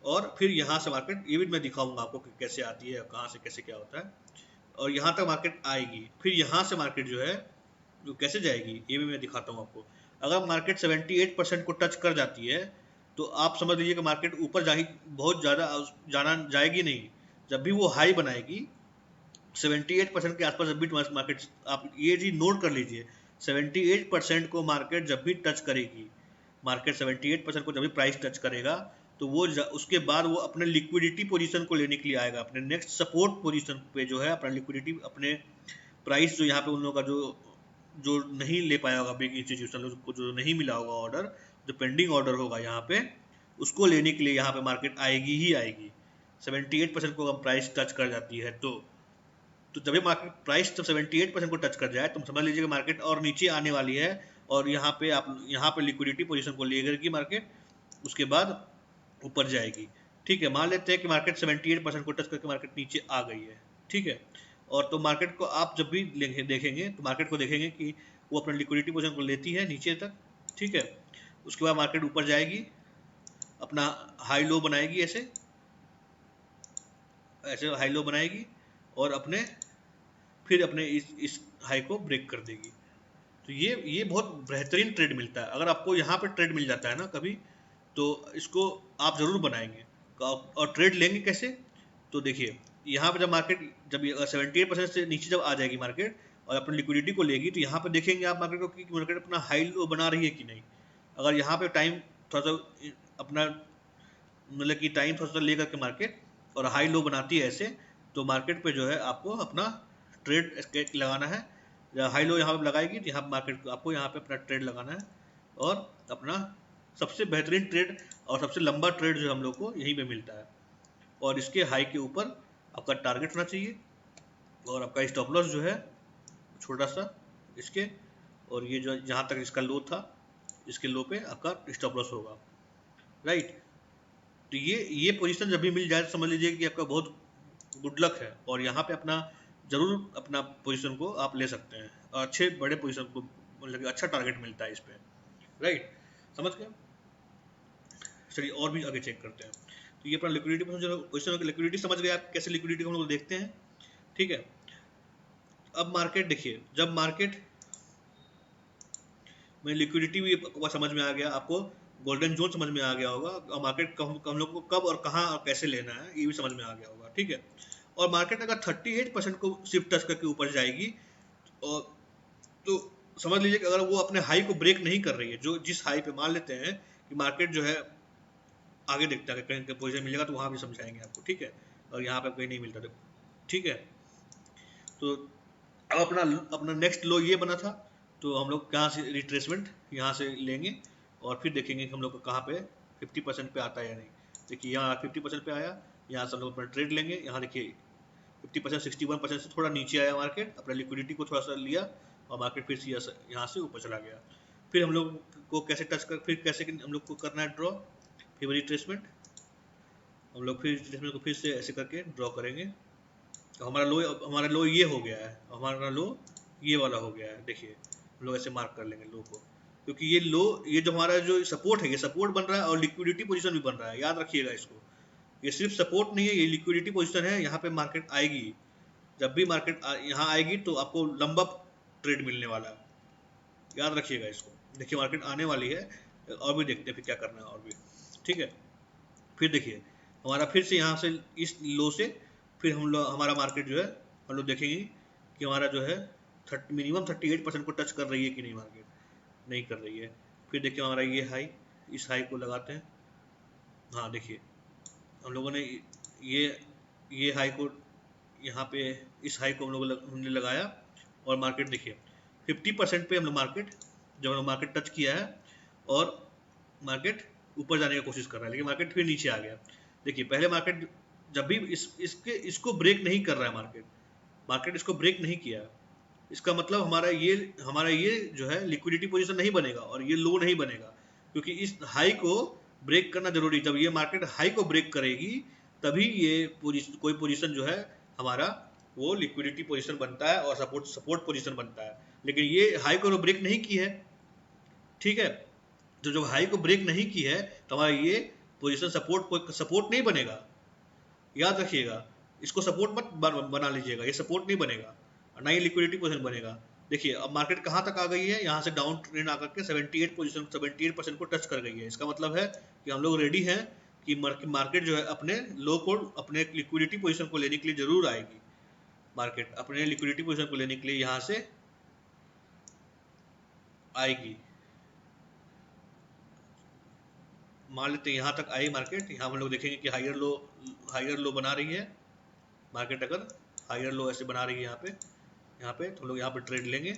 और फिर यहाँ से मार्केट, ये भी मैं दिखाऊंगा आपको कि कैसे आती है, कहाँ से कैसे क्या होता है, और यहाँ तक मार्केट आएगी। फिर यहाँ से मार्केट जो है जो कैसे जाएगी ये भी मैं दिखाता हूँ आपको। अगर मार्केट 78% को टच कर जाती है तो आप समझ लीजिए कि मार्केट ऊपर बहुत ज़्यादा जाना जाएगी नहीं। जब भी वो हाई बनाएगी 78% के आसपास, जब भी मार्केट, आप ये चीज नोट कर लीजिए, 78% को मार्केट जब भी टच करेगी, मार्केट 78% को जब भी प्राइस टच करेगा तो वो उसके बाद वो अपने लिक्विडिटी पोजीशन को लेने के लिए आएगा, अपने नेक्स्ट सपोर्ट पोजीशन पे जो है अपना लिक्विडिटी, अपने प्राइस जो यहाँ पे उन लोगों का जो नहीं ले पाया होगा, बिग इंस्टीट्यूशन को जो नहीं मिला होगा ऑर्डर, जो पेंडिंग ऑर्डर होगा यहाँ पे, उसको लेने के लिए यहाँ पे मार्केट आएगी ही आएगी। 78% को अगर प्राइस टच कर जाती है तो जब भी मार्केट प्राइस जब 78% को टच कर जाए तो समझ लीजिए कि मार्केट और नीचे आने वाली है और यहाँ पे लिक्विडिटी पोजीशन को लेकर मार्केट उसके बाद ऊपर जाएगी, ठीक है। मान लेते हैं कि मार्केट 78% को टच करके मार्केट नीचे आ गई है, ठीक है। और तो मार्केट को आप जब भी देखेंगे तो मार्केट को देखेंगे कि वो अपने लिक्विडिटी पोजीशन को लेती है नीचे तक, ठीक है। उसके बाद मार्केट ऊपर जाएगी, अपना हाई लो बनाएगी, ऐसे हाई लो बनाएगी और फिर अपने इस हाई को ब्रेक कर देगी। तो ये बहुत बेहतरीन ट्रेड मिलता है। अगर आपको यहाँ पे ट्रेड मिल जाता है ना कभी, तो इसको आप ज़रूर बनाएंगे। और ट्रेड लेंगे कैसे, तो देखिए यहाँ पे जब मार्केट जब 78% से नीचे जब आ जाएगी मार्केट और अपनी लिक्विडिटी को लेगी, तो यहाँ पे देखेंगे आप मार्केट को कि मार्केट अपना हाई लो बना रही है कि नहीं। अगर यहाँ पे टाइम थोड़ा सा अपना मतलब कि टाइम थोड़ा सा लेकर के मार्केट और हाई लो बनाती है ऐसे, तो मार्केट पे जो है आपको अपना ट्रेड लगाना है। जब हाई लो यहाँ पे लगाएगी तो यहाँ मार्केट आपको यहाँ पे अपना ट्रेड लगाना है, और अपना सबसे बेहतरीन ट्रेड और सबसे लंबा ट्रेड जो हम लोग को यहीं पे मिलता है। और इसके हाई के ऊपर आपका टारगेट होना चाहिए, और आपका स्टॉप लॉस जो है छोटा सा इसके, और ये जो जहाँ तक इसका लो था, इसके लो पे आपका स्टॉप लॉस होगा, राइट। तो ये पोजीशन जब भी मिल जाए तो समझ लीजिए कि आपका बहुत गुड लक है, और यहाँ पे अपना जरूर अपना पोजीशन को आप ले सकते हैं, और अच्छे बड़े पोजीशन को मतलब अच्छा टारगेट मिलता है इस पे, राइट। समझ गए। चलिए और भी आगे चेक करते हैं। तो ये अपना लिक्विडिटी पोजीशन की लिक्विडिटी समझ गए आप, कैसे लिक्विडिटी को हम लोग देखते हैं, ठीक है। अब मार्केट देखिए, जब मार्केट में लिक्विडिटी भी आपको समझ में आ गया, आपको गोल्डन जोन समझ में आ गया होगा, और मार्केट हम लोग को कब और कहाँ और कैसे लेना है ये भी समझ में आ गया होगा, ठीक है। और मार्केट अगर 38% को शिफ्ट टच करके ऊपर जाएगी, और तो समझ लीजिए कि अगर वो अपने हाई को ब्रेक नहीं कर रही है, जो जिस हाई पे मान लेते हैं कि मार्केट जो है, आगे देखते हैं कहीं पोजीशन मिलेगा तो वहां भी समझाएंगे आपको, ठीक है। और यहाँ पे कहीं नहीं मिलता तो ठीक है। तो अब अपना अपना नेक्स्ट लो ये बना था, तो हम लोग कहाँ से रिट्रेसमेंट यहाँ से लेंगे, और फिर देखेंगे कि हम लोग को कहाँ पे 50% पे आता है या नहीं। देखिए यहाँ 50% पे आया, यहाँ से हम लोग अपना ट्रेड लेंगे। यहाँ देखिए 50% 61% से थोड़ा नीचे आया मार्केट, अपना लिक्विडिटी को थोड़ा सा लिया, और मार्केट फिर से यहाँ से ऊपर चला गया। फिर हम लोग को कैसे टच कर, फिर कैसे हम लोग को करना है ड्रॉ, फिर रिट्रेसमेंट, हम लोग फिर रिट्रेसमेंट को फिर से ऐसे करके ड्रॉ करेंगे। तो हमारा लो ये हो गया है, हमारा लो ये वाला हो गया है। देखिए हम लोग ऐसे मार्क कर लेंगे लो को, क्योंकि ये लो, ये जो हमारा जो सपोर्ट है, ये सपोर्ट बन रहा है, और लिक्विडिटी पोजीशन भी बन रहा है, याद रखिएगा इसको। ये सिर्फ सपोर्ट नहीं है, ये लिक्विडिटी पोजीशन है। यहाँ पे मार्केट आएगी, जब भी मार्केट यहाँ आएगी तो आपको लंबा ट्रेड मिलने वाला है, याद रखिएगा इसको। देखिए मार्केट आने वाली है, और भी देखते हैं फिर क्या करना है और भी, ठीक है। फिर देखिए हमारा फिर से यहाँ से इस लो से फिर हम लोग हमारा मार्केट जो है, हम लोग देखेंगे कि हमारा जो है मिनिमम 38% को टच कर रही है कि नहीं, मार्केट नहीं कर रही है। फिर देखिए हमारा ये हाई, इस हाई को लगाते हैं। हाँ देखिए हम लोगों ने ये हाई को यहाँ पे, इस हाई को हमने लगाया, और मार्केट देखिए 50% पे हम लोग मार्केट, जब हम मार्केट टच किया है, और मार्केट ऊपर जाने की कोशिश कर रहा है, लेकिन मार्केट फिर नीचे आ गया। देखिए पहले मार्केट जब भी इसको ब्रेक नहीं कर रहा है, मार्केट इसको ब्रेक नहीं किया, इसका मतलब हमारा ये जो है लिक्विडिटी पोजीशन नहीं बनेगा, और ये लो नहीं बनेगा, क्योंकि इस हाई को ब्रेक करना जरूरी। जब ये मार्केट हाई को ब्रेक करेगी, तभी ये कोई पोजीशन जो है हमारा वो लिक्विडिटी पोजीशन बनता है, और सपोर्ट पोजीशन बनता है। लेकिन ये हाई को ब्रेक नहीं की है, ठीक है। तो जब हाई को ब्रेक नहीं की है, तो हमारा ये पोजीशन सपोर्ट नहीं बनेगा, याद रखिएगा। इसको सपोर्ट मत बना लीजिएगा, ये सपोर्ट नहीं बनेगा, ना ही लिक्विडिटी पोजीशन बनेगा। देखिए अब मार्केट कहाँ तक आ गई है, यहाँ से डाउन ट्रेंड आकर के 78% को टच कर गई है। इसका मतलब है कि हम लोग रेडी हैं कि मार्केट जो है अपने लो को, अपने लिक्विडिटी पोजीशन को लेने के लिए जरूर आएगी। मार्केट अपने लिक्विडिटी पोजीशन को लेने के लिए यहाँ से आएगी। मान लेते हैं यहाँ तक आई मार्केट, यहाँ हम लोग देखेंगे कि हायर लो बना रही है मार्केट। अगर हायर लो ऐसे बना रही है यहाँ पे तो हम लोग यहाँ पे ट्रेड लेंगे,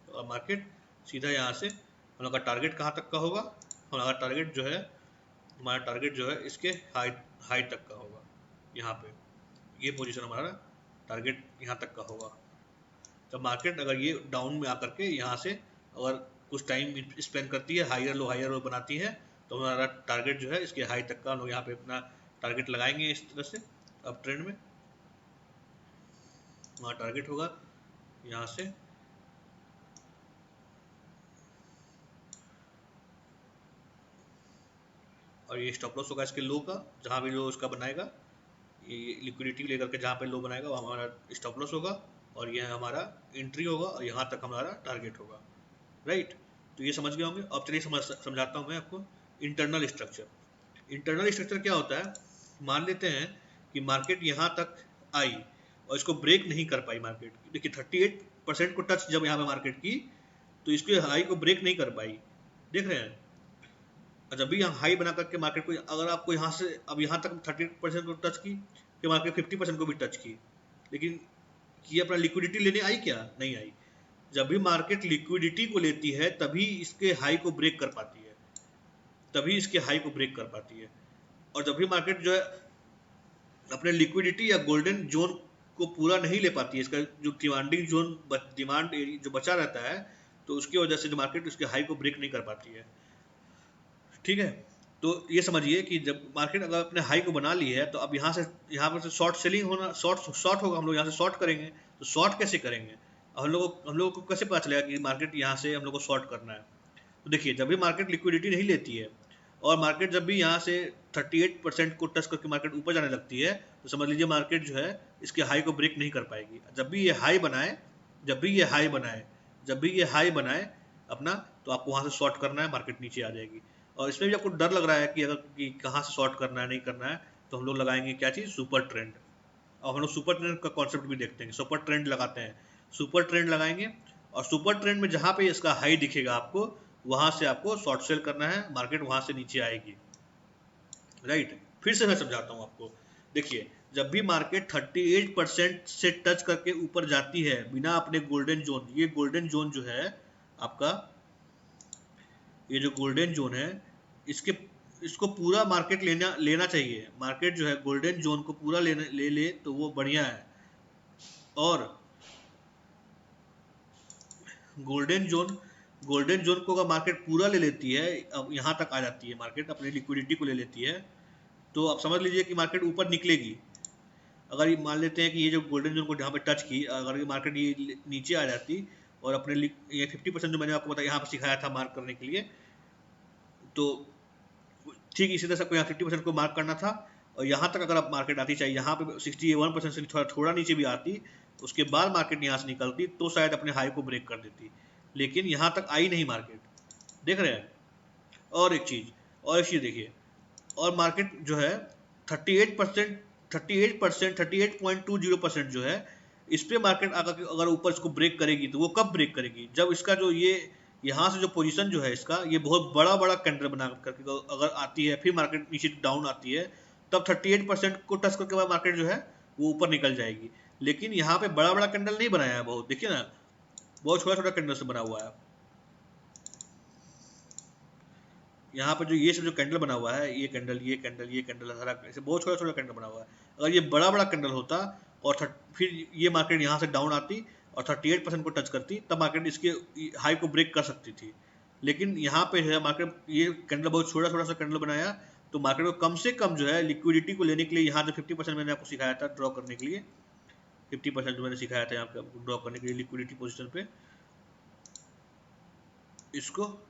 और मार्केट सीधा यहाँ से हम लोग का टारगेट कहाँ तक का होगा, हमारा टारगेट जो है इसके हाई तक का होगा। यहाँ पे ये पोजीशन हमारा टारगेट यहाँ तक का होगा। जब मार्केट अगर ये डाउन में आकर के यहाँ से अगर कुछ टाइम स्पेंड करती है, हायर लो बनाती है, तो हमारा टारगेट जो है इसके हाई तक का हम लोग यहाँ पे अपना टारगेट लगाएंगे इस तरह से। अब ट्रेंड में हमारा टारगेट होगा यहाँ से, और ये स्टॉप लॉस होगा इसके लो का, जहाँ भी लो उसका बनाएगा, ये लिक्विडिटी लेकर के जहाँ पे लो बनाएगा वहाँ हमारा स्टॉप लॉस होगा, और यह हमारा एंट्री होगा, और यहाँ तक हमारा टारगेट होगा, राइट। तो ये समझ गए होंगे। अब चलिए समझाता हूँ मैं आपको इंटरनल स्ट्रक्चर। इंटरनल स्ट्रक्चर क्या होता है, मान लेते हैं कि मार्केट यहाँ तक आई और इसको ब्रेक नहीं कर पाई मार्केट। देखिए 30% को टच जब यहाँ पे मार्केट की तो इसके हाई को ब्रेक नहीं कर पाई, देख रहे हैं। जब भी यहाँ हाई बना करके मार्केट को, अगर आपको यहाँ से अब यहाँ तक 30% को टच की, कि मार्केट 50% को भी टच की, लेकिन ये अपना लिक्विडिटी लेने आई क्या? नहीं आई। जब भी मार्केट लिक्विडिटी को लेती है तभी इसके हाई को ब्रेक कर पाती है, तभी इसके हाई को ब्रेक कर पाती है। और जब भी मार्केट जो है अपने लिक्विडिटी या गोल्डन जोन को पूरा नहीं ले पाती है, इसका जो डिमांडिंग जोन डिमांड जो बचा रहता है, तो उसकी वजह से जो मार्केट उसके हाई को ब्रेक नहीं कर पाती है। ठीक है, तो ये समझिए कि जब मार्केट अगर अपने हाई को बना ली है तो अब यहाँ पर से शॉर्ट सेलिंग होना, शॉर्ट होगा, हम लोग यहाँ से शॉर्ट करेंगे। तो शॉर्ट कैसे करेंगे? हम लोगों को कैसे पता चलेगा कि मार्केट यहाँ से हम लोग को शॉर्ट करना है? तो देखिए, जब भी मार्केट लिक्विडिटी नहीं लेती है और मार्केट जब भी यहाँ से 38% को टच करके मार्केट ऊपर जाने लगती है, तो समझ लीजिए मार्केट जो है इसके हाई को ब्रेक नहीं कर पाएगी। जब भी ये हाई बनाए, जब भी ये हाई बनाए, जब भी ये हाई बनाए अपना, तो आपको वहाँ से शॉर्ट करना है, मार्केट नीचे आ जाएगी। और इसमें भी आपको डर लग रहा है कि अगर कि कहाँ से शॉर्ट करना है, नहीं करना है, तो हम लोग लगाएंगे क्या चीज़? Super trend. और हम लोग सुपर ट्रेंड का कॉन्सेप्ट भी देखते हैं, सुपर ट्रेंड लगाते हैं। सुपर ट्रेंड लगाएंगे और सुपर ट्रेंड में जहाँ पे इसका हाई दिखेगा आपको, वहाँ से आपको शॉर्ट सेल करना है, मार्केट वहाँ से नीचे आएगी। राइट, फिर से मैं समझाता हूँ आपको। देखिए, जब भी मार्केट 38% से टच करके ऊपर जाती है बिना अपने गोल्डन जोन, ये गोल्डन जोन जो है आपका, ये जो गोल्डन जोन है, इसको पूरा मार्केट लेना चाहिए। मार्केट जो है गोल्डन जोन को पूरा ले तो वो बढ़िया है। और गोल्डन जोन को अगर मार्केट पूरा ले लेती है, अब यहाँ तक आ जाती है मार्केट, अपनी लिक्विडिटी को ले लेती है, तो आप समझ लीजिए कि मार्केट ऊपर निकलेगी। अगर ये मान लेते हैं कि ये जो गोल्डन जोन को जहाँ पे टच की, अगर ये मार्केट ये नीचे आ जाती और अपने ये 50% जो मैंने आपको बताया यहाँ पर सिखाया था मार्क करने के लिए, तो ठीक इसी तरह से आपको यहाँ 50% को मार्क करना था। और यहाँ तक अगर आप मार्केट आती, चाहिए यहाँ पे 61% से थोड़ा नीचे भी आती, उसके बाद मार्केट यहाँ से निकलती, तो शायद अपने हाई को ब्रेक कर देती। लेकिन यहाँ तक आई नहीं मार्केट, देख रहे हैं। और एक चीज़ देखिए, और मार्केट जो है 38.20% जो है, इस पे मार्केट अगर ऊपर इसको ब्रेक करेगी, तो वो कब ब्रेक करेगी? जब इसका जो ये यहाँ से जो पोजीशन जो है इसका, ये बहुत बड़ा कैंडल बना करके अगर आती है, फिर मार्केट नीचे डाउन आती है, तब 38% को टच करके बाद मार्केट जो है वो ऊपर निकल जाएगी। लेकिन यहाँ पे बड़ा कैंडल नहीं बनाया है, बहुत, देखिए ना, बहुत छोटा कैंडल से बना हुआ है। यहाँ पे जो ये सब जो कैंडल बना हुआ है, ये कैंडल सारा ऐसे बहुत छोटा कैंडल बना हुआ है। अगर ये बड़ा कैंडल होता और फिर ये मार्केट यहाँ से डाउन आती और 38% को टच करती, तब मार्केट इसके हाई को ब्रेक कर सकती थी। लेकिन यहाँ पे जो है मार्केट ये कैंडल बहुत छोटा सा कैंडल बनाया, तो मार्केट को कम से कम जो है लिक्विडिटी को लेने के लिए, यहाँ से 50% मैंने आपको सिखाया था ड्रॉ करने के लिए, 50% जो मैंने सिखाया था यहाँ पे ड्रॉ करने के लिए लिक्विडिटी पोजिशन पे, इसको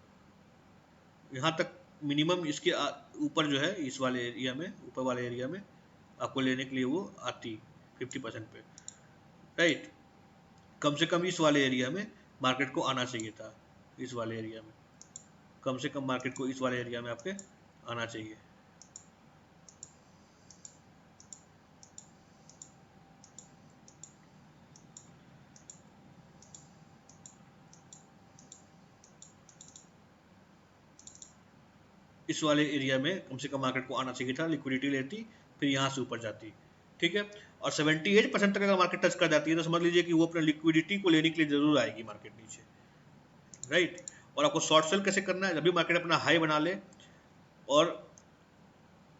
यहाँ तक मिनिमम इसके ऊपर जो है, इस वाले एरिया में, ऊपर वाले एरिया में आपको लेने के लिए वो आती 50% पे। राइट, कम से कम इस वाले एरिया में मार्केट को आना चाहिए था, इस वाले एरिया में कम से कम मार्केट को इस वाले एरिया में आपके आना चाहिए। इस वाले एरिया में कम से कम मार्केट को आना चाहिए था, लिक्विडिटी लेती, फिर यहाँ से ऊपर जाती। ठीक है, और 78% तक अगर मार्केट टच कर जाती है, तो समझ लीजिए कि वो अपने लिक्विडिटी को लेने के लिए जरूर आएगी मार्केट नीचे। राइट, और आपको शॉर्ट सेल कैसे करना है? जब भी मार्केट अपना हाई बना ले और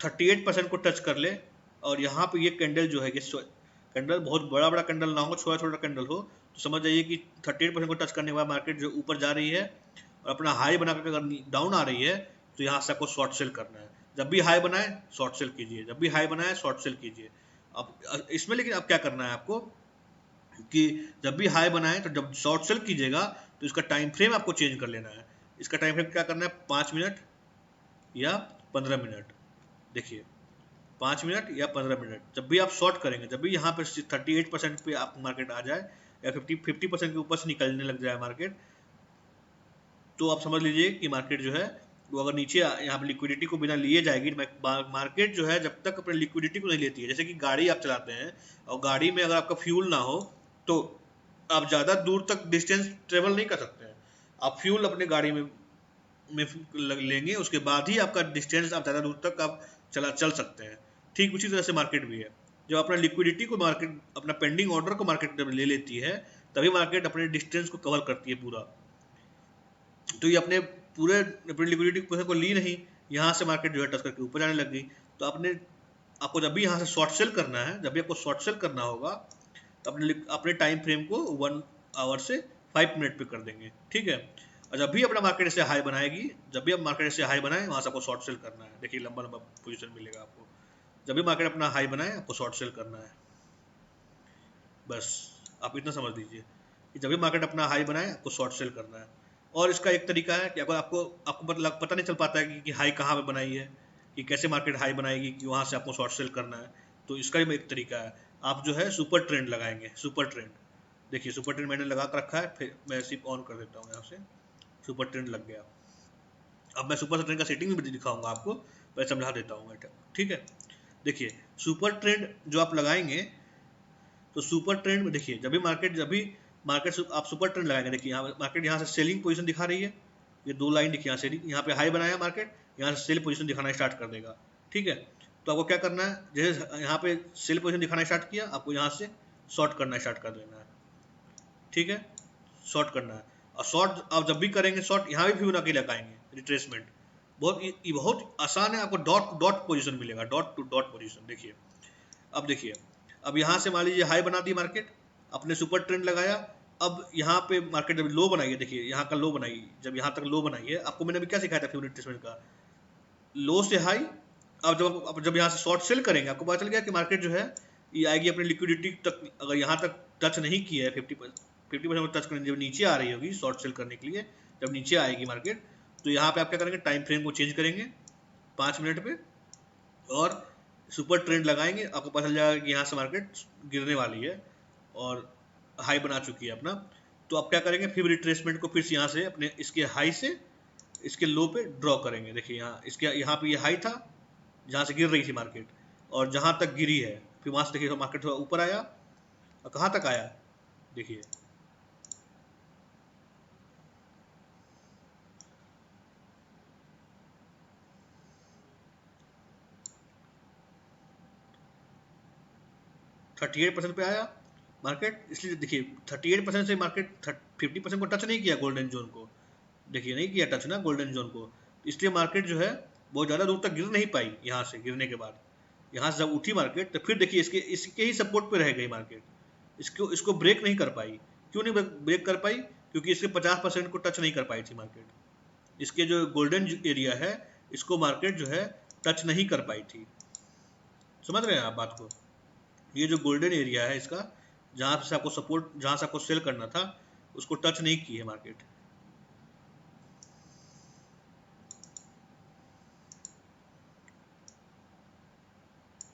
38% को टच कर ले, और यहाँ पे ये कैंडल जो है, कैंडल बहुत बड़ा कैंडल ना हो, छोटा कैंडल हो, तो समझ जाइए कि 38% को टच करने के बाद मार्केट जो ऊपर जा रही है और अपना हाई बना करके अगर डाउन आ रही है, तो यहाँ से आपको शॉर्ट सेल करना है। जब भी हाई बनाए शॉर्ट सेल कीजिए, जब भी हाई बनाए शॉर्ट सेल कीजिए। अब इसमें लेकिन अब क्या करना है आपको, कि जब भी हाई बनाए तो जब शॉर्ट सेल कीजिएगा, तो इसका टाइम फ्रेम आपको चेंज कर लेना है। इसका टाइम फ्रेम क्या करना है? 5 मिनट या 15 मिनट। देखिए, 5 मिनट या 15 मिनट। जब भी आप शॉर्ट करेंगे, जब भी यहाँ पे 38% पे आप मार्केट आ जाए या 50% के ऊपर से निकलने लग जाए मार्केट, तो आप समझ लीजिए कि मार्केट जो है वो अगर नीचे यहाँ पे लिक्विडिटी को बिना लिए जाएगी। मार्केट जो है जब तक अपने लिक्विडिटी को नहीं लेती है, जैसे कि गाड़ी आप चलाते हैं और गाड़ी में अगर आपका फ्यूल ना हो, तो आप ज़्यादा दूर तक डिस्टेंस ट्रेवल नहीं कर सकते हैं। आप फ्यूल अपने गाड़ी में लेंगे, उसके बाद ही आपका डिस्टेंस, आप ज़्यादा दूर तक आप चल सकते हैं। ठीक उसी तरह से मार्केट भी है। जब अपना लिक्विडिटी को मार्केट, अपना पेंडिंग ऑर्डर को मार्केट जब ले लेती है, तभी मार्केट अपने डिस्टेंस को कवर करती है पूरा। तो ये अपने पूरे अपनी लिक्विडिटी को ली नहीं, यहाँ से मार्केट जो है टच करके ऊपर जाने लग गई। तो आपको जब भी यहाँ से शॉर्ट सेल करना है, जब भी आपको शॉर्ट सेल करना होगा, तो अपने टाइम फ्रेम को 1 आवर से 5 मिनट पे कर देंगे, ठीक है। और जब भी अपना मार्केट ऐसे हाई बनाएगी, जब भी आप मार्केट ऐसे हाई बनाए, वहाँ से आपको शॉर्ट सेल करना है। देखिए लंबा लंबा पोजीशन मिलेगा आपको। जब भी मार्केट अपना हाई बनाए, आपको शॉर्ट सेल करना है। बस आप इतना समझ लीजिए कि जब भी मार्केट अपना हाई बनाए, आपको शॉर्ट सेल करना है। और इसका एक तरीका है कि अगर आपको पता नहीं चल पाता है कि हाई कहाँ पे बनाई है, कि कैसे मार्केट हाई बनाएगी, कि वहाँ से आपको शॉर्ट सेल करना है, तो इसका भी एक तरीका है। आप जो है सुपर ट्रेंड लगाएंगे। सुपर ट्रेंड, देखिए सुपर ट्रेंड मैंने लगा कर रखा है, फिर मैं सिर्फ ऑन कर देता हूँ यहाँ से। सुपर ट्रेंड लग गया। अब मैं सुपर ट्रेंड का सेटिंग भी दिखाऊंगा आपको, मैं समझा देता हूँ, ठीक है। देखिए सुपर ट्रेंड जो आप लगाएंगे, तो सुपर ट्रेंड में देखिए जब भी मार्केट आप सुपर ट्रेंड लगाएंगे, देखिए यहाँ मार्केट यहाँ से सेलिंग पोजीशन दिखा रही है, ये 2 लाइन देखिए, यहाँ सेलिंग, यहाँ पे हाई बनाया मार्केट, यहाँ से सेल पोजीशन दिखाना स्टार्ट कर देगा, ठीक है। तो आपको क्या करना है, जैसे यहाँ पे सेल पोजीशन दिखाना स्टार्ट किया, आपको यहाँ से शॉर्ट करना स्टार्ट कर देना है, ठीक है। शॉर्ट करना है। और शॉर्ट आप जब भी करेंगे, शॉर्ट यहाँ भी फिबोनाची लगाएंगे, रिट्रेसमेंट बहुत आसान है। आपको डॉट डॉट पोजीशन मिलेगा, डॉट टू डॉट पोजीशन। देखिए अब यहाँ से मान लीजिए हाई बना दी मार्केट, अपने सुपर ट्रेंड लगाया। अब यहाँ पे मार्केट जब लो बनाई है, देखिए यहाँ का लो बनाई, जब यहाँ तक लो बनाई है, आपको मैंने अभी क्या सिखाया था फिबोनाची रिट्रेसमेंट का, लो से हाई। अब जब यहाँ से शॉर्ट सेल करेंगे, आपको पता चल गया कि मार्केट जो है ये आएगी अपनी लिक्विडिटी तक। अगर यहाँ तक टच नहीं किया है, 50% टच करने, जब नीचे आ रही होगी शॉर्ट सेल करने के लिए, जब नीचे आएगी मार्केट, तो यहाँ पे आप क्या करेंगे, टाइम फ्रेम को चेंज करेंगे 5 मिनट पे, और सुपर ट्रेंड लगाएंगे। आपको पता चल जाएगा कि यहाँ से मार्केट गिरने वाली है और हाई बना चुकी है अपना। तो आप क्या करेंगे, फिर रिट्रेसमेंट को फिर से यहाँ से अपने इसके हाई से इसके लो पे ड्रॉ करेंगे। देखिए यहाँ पे ये हाई था जहाँ से गिर रही थी मार्केट, और जहाँ तक गिरी है, फिर वहाँ से देखिए मार्केट थोड़ा ऊपर आया, और कहाँ तक आया, देखिए 38% पे आया मार्केट। इसलिए देखिए 38% से मार्केट 50% को टच नहीं किया, गोल्डन जोन को, देखिए नहीं किया टच ना गोल्डन जोन को। इसलिए मार्केट जो है बहुत ज़्यादा दूर तक गिर नहीं पाई। यहाँ से गिरने के बाद, यहाँ से जब उठी मार्केट, तो फिर देखिए इसके ही सपोर्ट पे रह गई मार्केट, इसको ब्रेक नहीं कर पाई। क्यों नहीं ब्रेक कर पाई, क्योंकि इसके 50% को टच नहीं कर पाई थी मार्केट। इसके जो गोल्डन एरिया है, इसको मार्केट जो है टच नहीं कर पाई थी। समझ रहे हैं आप बात को। ये जो गोल्डन एरिया है इसका, जहाँ से आपको सपोर्ट, जहाँ से आपको सेल करना था, उसको टच नहीं की है मार्केट।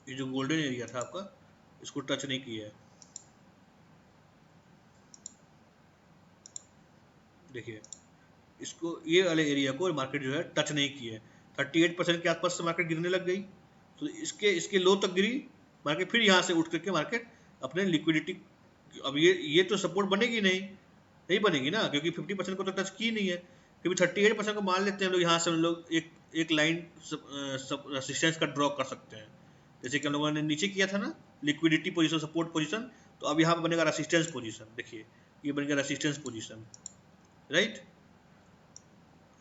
ये जो गोल्डन एरिया था आपका, इसको टच नहीं किया है। देखिए इसको, ये वाले एरिया को मार्केट जो है टच नहीं की है। 38% के आसपास से मार्केट गिरने लग गई, तो इसके लो तक गिरी मार्केट। फिर यहाँ से उठ करके मार्केट अपने लिक्विडिटी, अब ये तो सपोर्ट बनेगी नहीं बनेगी ना, क्योंकि 50% को तो टच की नहीं है। क्योंकि 38% को मान लेते हैं हम लोग, यहाँ से हम लोग एक लाइन रेसिस्टेंस का ड्रॉ कर सकते हैं। जैसे कि हम लोगों ने नीचे किया था ना, लिक्विडिटी पोजीशन, सपोर्ट पोजीशन, तो अब यहाँ पे बनेगा रेसिस्टेंस पोजीशन। देखिए ये बन गया resistance position, right,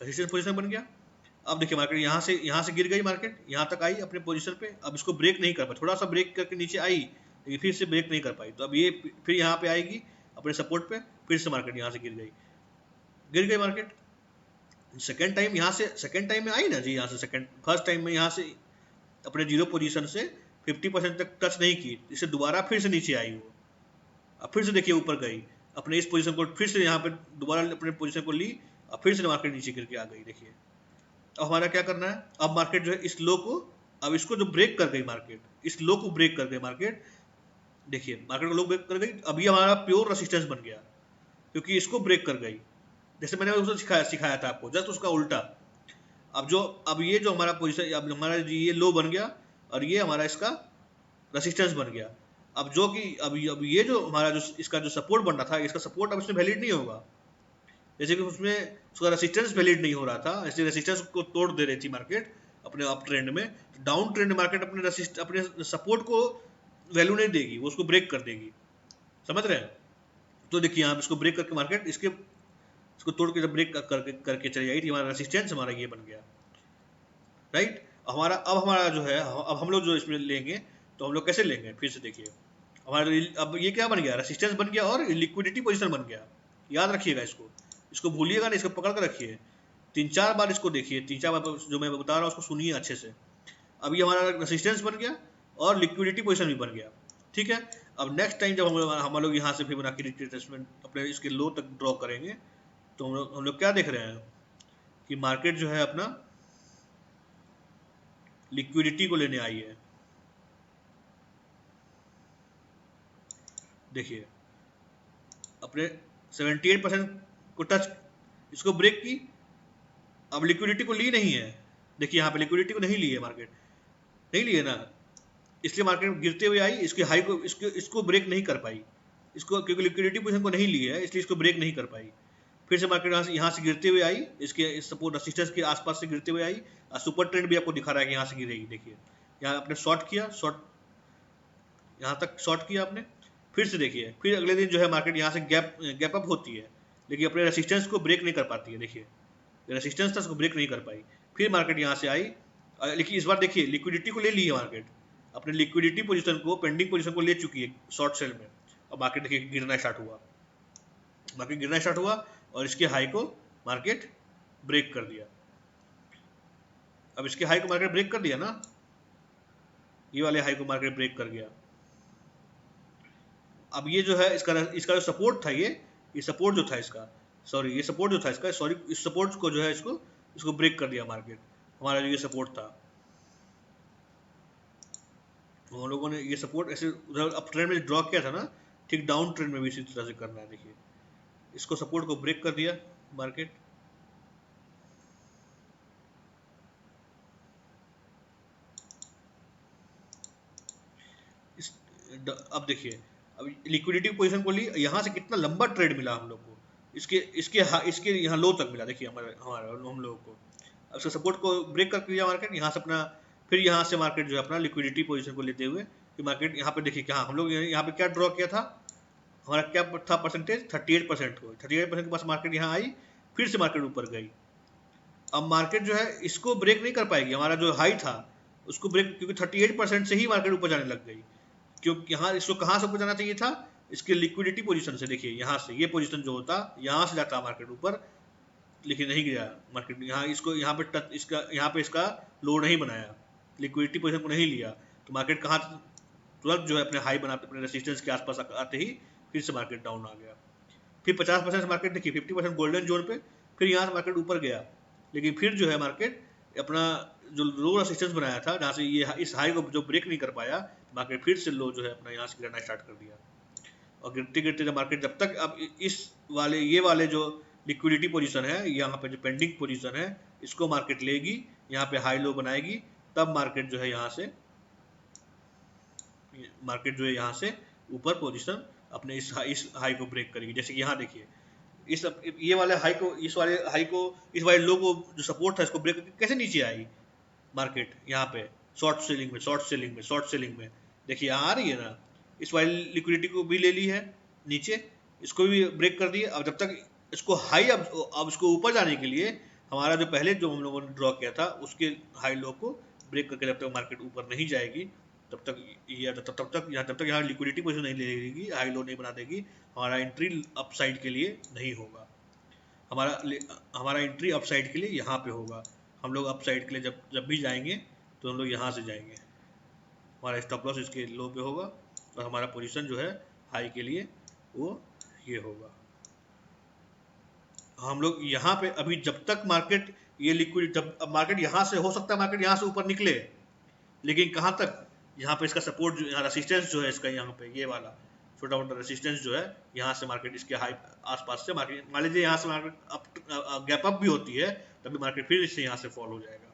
resistance position बन गया। अब देखिए मार्केट यहाँ से गिर गई, मार्केट यहाँ तक आई अपने पोजीशन पे। अब इसको ब्रेक नहीं कर पाई, थोड़ा सा ब्रेक करके नीचे आई, लेकिन फिर से ब्रेक नहीं कर पाई। तो अब ये फिर यहाँ पे आएगी अपने सपोर्ट पे, फिर से मार्केट यहाँ से गिर गई मार्केट। सेकेंड टाइम में आई ना जी, यहाँ से फर्स्ट टाइम में यहाँ से अपने जीरो पोजीशन से 50% तक टच नहीं की, इससे दोबारा फिर से नीचे आई वो। अब फिर से देखिए ऊपर गई, अपने इस पोजीशन को फिर से यहाँ पे दोबारा अपने पोजीशन को ली, और फिर से मार्केट नीचे गिर के आ गई। देखिए अब हमारा क्या करना है, अब मार्केट जो है इस लो को, अब इसको जो ब्रेक कर गई मार्केट, इस लो को ब्रेक कर गई मार्केट। देखिए मार्केट को लो ब्रेक कर गई, अब ये हमारा प्योर रेसिस्टेंस बन गया, क्योंकि इसको ब्रेक कर गई। जैसे मैंने उसको सिखाया था आपको, जस्ट उसका उल्टा। अब ये जो हमारा पोजीशन, अब हमारा ये लो बन गया, और ये हमारा इसका रेसिस्टेंस बन गया। अब जो कि अब ये जो हमारा जो इसका जो सपोर्ट बन रहा था, इसका सपोर्ट अब इसमें वैलिड नहीं होगा। जैसे कि उसमें उसका रेसिस्टेंस वैलिड नहीं हो रहा था, ऐसे रेसिस्टेंस को तोड़ दे रही थी मार्केट अपने अप ट्रेंड में। डाउन ट्रेंड मार्केट अपने सपोर्ट को वैल्यू नहीं देगी, वो उसको ब्रेक कर देगी। समझ रहे हैं? तो देखिए यहाँ इसको ब्रेक करके मार्केट इसको तोड़ के जब ब्रेक करके चली आई थी, हमारा रेसिस्टेंस हमारा ये बन गया, राइट। हमारा जो है, अब हम लोग जो इसमें लेंगे तो हम लोग कैसे लेंगे, फिर से देखिए हमारा अब ये क्या बन गया, रेसिस्टेंस बन गया और लिक्विडिटी पोजीशन बन गया। याद रखिएगा इसको भूलिएगा नहीं, इसको पकड़ कर रखिए। 3-4 बार इसको देखिए, 3-4 बार जो मैं बता रहा हूँ उसको सुनिए अच्छे से। अब ये हमारा रेसिस्टेंस बन गया और लिक्विडिटी पोजीशन भी बन गया, ठीक है। अब नेक्स्ट टाइम जब हम लोग यहाँ से फिबोनाची रिट्रेसमेंट अपने इसके लो तक ड्रॉ करेंगे, तो हम लोग क्या देख रहे हैं कि मार्केट जो है अपना लिक्विडिटी को लेने आई है। देखिए अपने 78% को टच, इसको ब्रेक की, अब लिक्विडिटी को ली नहीं है। देखिए यहाँ पे लिक्विडिटी को नहीं ली है मार्केट, नहीं ली है ना, इसलिए मार्केट गिरते हुए आई, इसके हाई को इसको ब्रेक नहीं कर पाई, इसको क्योंकि लिक्विडिटी पोजीशन को नहीं ली है इसलिए इसको ब्रेक नहीं कर पाई। फिर से मार्केट यहाँ से गिरते हुए आई, इसके सपोर्ट रेसिस्टेंस के आसपास से गिरते हुए आई, और सुपर ट्रेंड भी आपको दिखा रहा है कि यहाँ से गिरेगी। देखिए यहाँ आपने शॉर्ट किया, यहाँ तक शॉर्ट किया आपने, फिर से देखिए फिर अगले दिन जो है मार्केट यहाँ से गैप अप होती है, लेकिन अपने रेसिस्टेंस को ब्रेक नहीं कर पाती है। देखिए रेसिस्टेंस था, उसको ब्रेक नहीं कर पाई। फिर मार्केट यहाँ से आई, लेकिन इस बार देखिए लिक्विडिटी को ले ली है मार्केट, अपने लिक्विडिटी पोजीशन को, पेंडिंग पोजीशन को ले चुकी है शॉर्ट सेल में। अब मार्केट देखिए गिरना स्टार्ट हुआ, और इसके हाई को मार्केट ब्रेक कर दिया। अब इसके हाई को मार्केट ब्रेक कर दिया ना, ये वाले हाई को मार्केट ब्रेक कर गया। अब ये जो है इसका जो सपोर्ट था, ये सपोर्ट जो था इसका, इस सपोर्ट को जो है इसको ब्रेक कर दिया मार्केट। हमारा जो ये सपोर्ट था, हम लोगों ने ये सपोर्ट ऐसे उधर अप ट्रेंड में ड्रॉ किया था ना, ठीक डाउन ट्रेंड में भी इसी तरह से करना है। देखिए इसको सपोर्ट को ब्रेक कर दिया मार्केट, अब देखिए अब लिक्विडिटी पोजीशन को ली, यहाँ से कितना लंबा ट्रेड मिला हम लोग को, इसके यहाँ लो तक मिला। देखिए हम लोगों को अब सपोर्ट को ब्रेक कर दिया मार्केट, यहाँ से अपना फिर यहाँ से मार्केट जो है अपना लिक्विडिटी पोजीशन को लेते हुए कि मार्केट यहाँ पे देखिए क्या हम लोग यहाँ पे क्या ड्रॉ किया था, हमारा क्या था परसेंटेज 38% को, 38% के पास मार्केट यहाँ आई, फिर से मार्केट ऊपर गई। अब मार्केट जो है इसको ब्रेक नहीं कर पाएगी, हमारा जो हाई था उसको ब्रेक, क्योंकि 38% से ही मार्केट ऊपर जाने लग गई। क्योंकि यहाँ इसको कहाँ से ऊपर जाना चाहिए था, इसके लिक्विडिटी पोजीशन से। देखिए यहाँ से ये पोजीशन जो होता, यहाँ से जाता मार्केट ऊपर, लेकिन नहीं गया मार्केट यहाँ, यहाँ पे इसका लो नहीं बनाया, लिक्विडिटी पोजीशन को नहीं लिया, तो मार्केट कहाँ तुरंत जो है अपने हाई बनाते, अपने रेसिस्टेंस के आसपास आते ही फिर से मार्केट डाउन आ गया। फिर 50% मार्केट देखिए 50% गोल्डन जोन पे, फिर यहाँ से मार्केट ऊपर गया, लेकिन फिर जो है मार्केट अपना जो लो रेसिस्टेंस बनाया था, जहाँ से ये इस हाई को जो ब्रेक नहीं कर पाया, मार्केट फिर से लो जो है अपना यहाँ से गिरना स्टार्ट कर दिया। और गिरते गिरते जब मार्केट जब तक अब ये वाले जो लिक्विडिटी पोजीशन है, यहाँ पे जो पेंडिंग पोजीशन है, इसको मार्केट लेगी, यहाँ पे हाई लो बनाएगी, तब मार्केट जो है यहाँ से ऊपर पोजीशन अपने इस हाई को ब्रेक करेगी। जैसे कि यहाँ देखिए इस वाले हाई लो को जो सपोर्ट था, इसको ब्रेक करके कैसे नीचे आई मार्केट, यहाँ पे शॉर्ट सेलिंग में देखिए यहाँ आ रही है ना, इस वाली लिक्विडिटी को भी ले ली है नीचे, इसको भी ब्रेक कर दिया। अब जब तक इसको हाई अब इसको ऊपर जाने के लिए हमारा जो पहले जो हम लोगों ने ड्रॉ किया था उसके हाई लो को ब्रेक करके जब तक मार्केट ऊपर नहीं जाएगी, तब तक यहाँ लिक्विडिटी पोजीशन नहीं लेगी, हाई लो नहीं बना देगी, हमारा एंट्री अपसाइड के लिए नहीं होगा। हमारा एंट्री अपसाइड के लिए यहाँ पे होगा। हम लोग अपसाइड के लिए जब भी जाएंगे तो हम लोग यहाँ से जाएंगे, हमारा स्टॉप लॉस इसके लो पे होगा, और हमारा पोजीशन जो है हाई के लिए वो ये होगा। हम लोग यहाँ पे अभी जब तक मार्केट ये लिक्विड, जब मार्केट यहाँ से हो सकता है मार्केट यहाँ से ऊपर निकले, लेकिन कहाँ तक, यहाँ पे इसका सपोर्ट जो यहाँ रेसिस्टेंस जो है इसका, यहाँ पे ये वाला छोटा मोटा रेसिस्टेंस जो है, यहाँ से मार्केट इसके हाई आसपास से मार्केट, मान लीजिए यहाँ से मार्केट गैप अप भी होती है, तभी मार्केट फिर इससे यहाँ से फॉल हो जाएगा।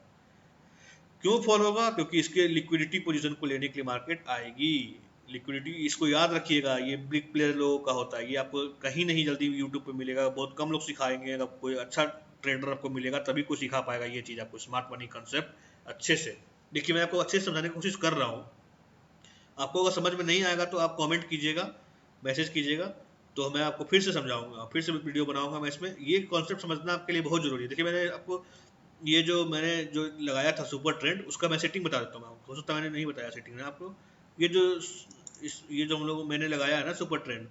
क्यों फॉल होगा? क्योंकि इसके लिक्विडिटी पोजीशन को लेने के लिए मार्केट आएगी, लिक्विडिटी इसको याद रखिएगा, ये बिग प्लेयर लोगों का होता है, ये आपको कहीं नहीं जल्दी यूट्यूब पे मिलेगा, बहुत कम लोग सिखाएंगे, अगर कोई अच्छा ट्रेडर आपको मिलेगा तभी कोई सिखा पाएगा ये चीज़ आपको, स्मार्ट मनी कंसेप्ट अच्छे से। देखिए मैं आपको अच्छे से समझाने की कोशिश कर रहा हूँ, आपको अगर समझ में नहीं आएगा तो आप कमेंट कीजिएगा, मैसेज कीजिएगा, तो मैं आपको फिर से समझाऊंगा, फिर से वीडियो बनाऊंगा मैं इसमें। ये कॉन्सेप्ट समझना आपके लिए बहुत जरूरी है। देखिए ये जो मैंने जो लगाया था सुपर ट्रेंड, उसका मैं सेटिंग बता देता हूँ, हो सकता है मैंने नहीं बताया सेटिंग में आपको। ये जो ये जो हम लोग मैंने लगाया है ना सुपर ट्रेंड,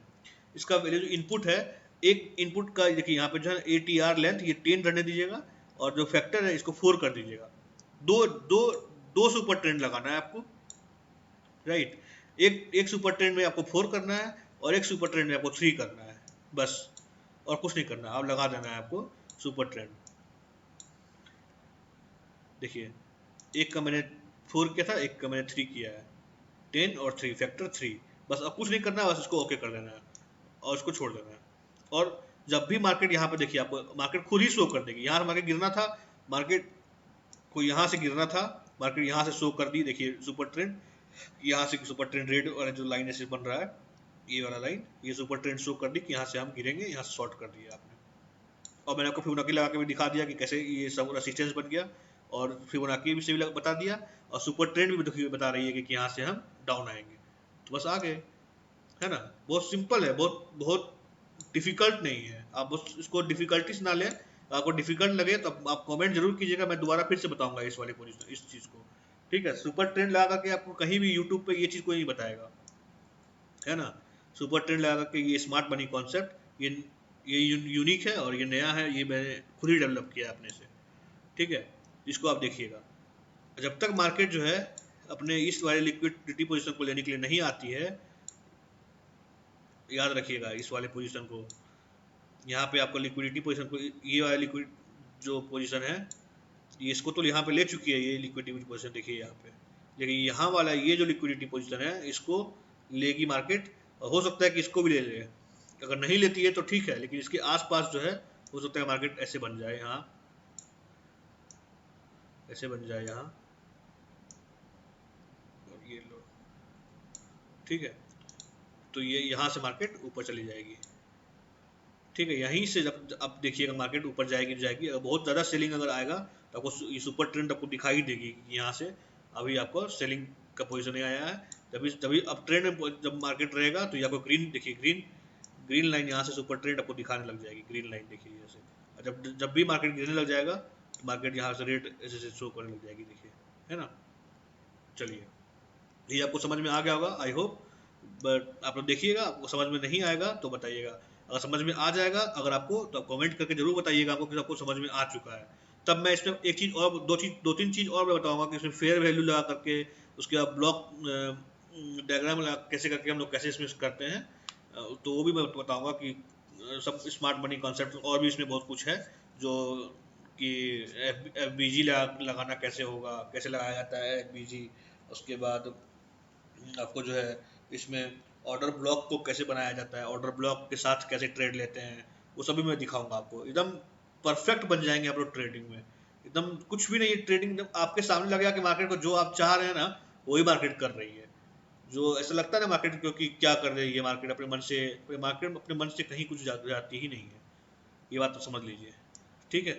इसका वैल्यू जो इनपुट है, एक इनपुट का देखिए यहाँ पे जो है ATR लेंथ ये 10 रहने दीजिएगा, और जो फैक्टर है इसको 4 कर दीजिएगा। दो दो दो सुपर ट्रेंड लगाना है आपको, राइट। एक एक सुपर ट्रेंड में आपको 4 करना है, और एक सुपर ट्रेंड में आपको 3 करना है, बस, और कुछ नहीं करना, आप लगा देना है आपको सुपर ट्रेंड। देखिए एक का मैंने 4 किया था, एक का मैंने 3 किया है, 10 और 3 फैक्टर 3, बस अब कुछ नहीं करना है, बस इसको ओके कर देना है और इसको छोड़ देना है। और जब भी मार्केट यहाँ पे देखिए आपको मार्केट खुद ही शो कर देगी, यहाँ से मार्केट गिरना था, मार्केट को यहाँ से गिरना था, मार्केट यहाँ से शो कर दी, देखिए सुपर ट्रेंड, यहाँ से सुपर ट्रेंड रेड वाला जो लाइन ऐसे बन रहा है, ये वाला लाइन, ये सुपर ट्रेंड शो कर दी कि यहाँ से हम गिरेंगे, यहाँ से शॉर्ट कर दिया आपने। और मैंने आपको फिबोनाची लगा के भी दिखा दिया कि कैसे ये सब रेसिस्टेंस बन गया, और फिबोनाची भी से भी बता दिया, और सुपर ट्रेंड भी देखिए बता रही है कि यहाँ से हम डाउन आएंगे, तो बस आ गए, है ना। बहुत सिंपल है, बहुत बहुत डिफिकल्ट नहीं है, आप बस इसको डिफिकल्टी से ना लें। आपको डिफिकल्ट लगे तो आप कमेंट जरूर कीजिएगा, मैं दोबारा फिर से बताऊंगा इस वाले पोजीशन, इस चीज को, ठीक है। सुपर ट्रेंड लगा करके आपको कहीं भी यूट्यूब पे ये चीज कोई नहीं बताएगा, है ना। सुपर ट्रेंड लगा करके ये स्मार्ट मनी कॉन्सेप्ट, ये यूनिक है और ये नया है, ये मैंने खुद ही डेवलप किया अपने से, ठीक है। इसको आप देखिएगा, जब तक मार्केट जो है अपने इस वाले लिक्विडिटी पोजीशन को लेने के लिए नहीं आती है, याद रखिएगा इस वाले पोजीशन को, यहाँ पे आपको लिक्विडिटी पोजीशन को, ये वाला लिक्विड जो पोजीशन है, ये इसको तो यहाँ पे ले चुकी है ये लिक्विडिटी पोजीशन, देखिए यहाँ पे, लेकिन यहाँ वाला ये जो लिक्विडिटी पोजीशन है इसको लेगी मार्केट, और हो सकता है कि इसको भी ले ले, अगर नहीं लेती है तो ठीक है, लेकिन इसके आसपास जो है हो सकता है मार्केट ऐसे बन जाए, यहाँ ऐसे बन जाए यहाँ, और ये लो, ठीक है। तो ये यहाँ से मार्केट ऊपर चली जाएगी, ठीक है। यहीं से जब आप देखिएगा मार्केट ऊपर जाएगी जाएगी, अगर बहुत ज़्यादा सेलिंग अगर आएगा तो आपको ये सुपर ट्रेंड आपको दिखाई देगी कि यहाँ से अभी आपको सेलिंग का पोजीशन नहीं आया है। जब अब ट्रेंड में जब मार्केट रहेगा तो ये आपको ग्रीन, देखिए ग्रीन ग्रीन लाइन यहाँ से सुपर ट्रेंड आपको दिखाने लग जाएगी, ग्रीन लाइन देखिए जैसे, और जब जब भी मार्केट गिरने लग जाएगा तो मार्केट यहाँ से रेड ऐसे शो करने लग जाएगी, देखिए, है ना। चलिए, ये आपको समझ में आ गया होगा आई होप, बट आप लोग देखिएगा, आपको समझ में नहीं आएगा तो बताइएगा, अगर समझ में आ जाएगा अगर आपको तो आप कमेंट करके जरूर बताइएगा आपको कि आपको समझ में आ चुका है। तब मैं इसमें एक चीज़ और दो तीन चीज़ और मैं बताऊंगा कि इसमें फेयर वैल्यू लगा करके, उसके बाद ब्लॉक डायग्राम लगा कैसे करके हम लोग कैसे इसमें करते हैं, तो वो भी मैं बताऊंगा कि सब स्मार्ट मनी कॉन्सेप्ट, और भी इसमें बहुत कुछ है जो कि FBG लगाना कैसे होगा, कैसे लगाया जाता है FBG, उसके बाद आपको जो है इसमें ऑर्डर ब्लॉक को कैसे बनाया जाता है, ऑर्डर ब्लॉक के साथ कैसे ट्रेड लेते हैं, वो सभी मैं दिखाऊंगा आपको, एकदम परफेक्ट बन जाएंगे आप लोग ट्रेडिंग में, एकदम कुछ भी नहीं, ट्रेडिंग आपके सामने लगेगा कि मार्केट को जो आप चाह रहे हैं ना वही मार्केट कर रही है, जो ऐसा लगता है ना मार्केट को कि क्या कर रही है मार्केट अपने मन से, मार्केट अपने मन से कहीं कुछ जाती ही नहीं है, ये बात तो समझ लीजिए, ठीक है।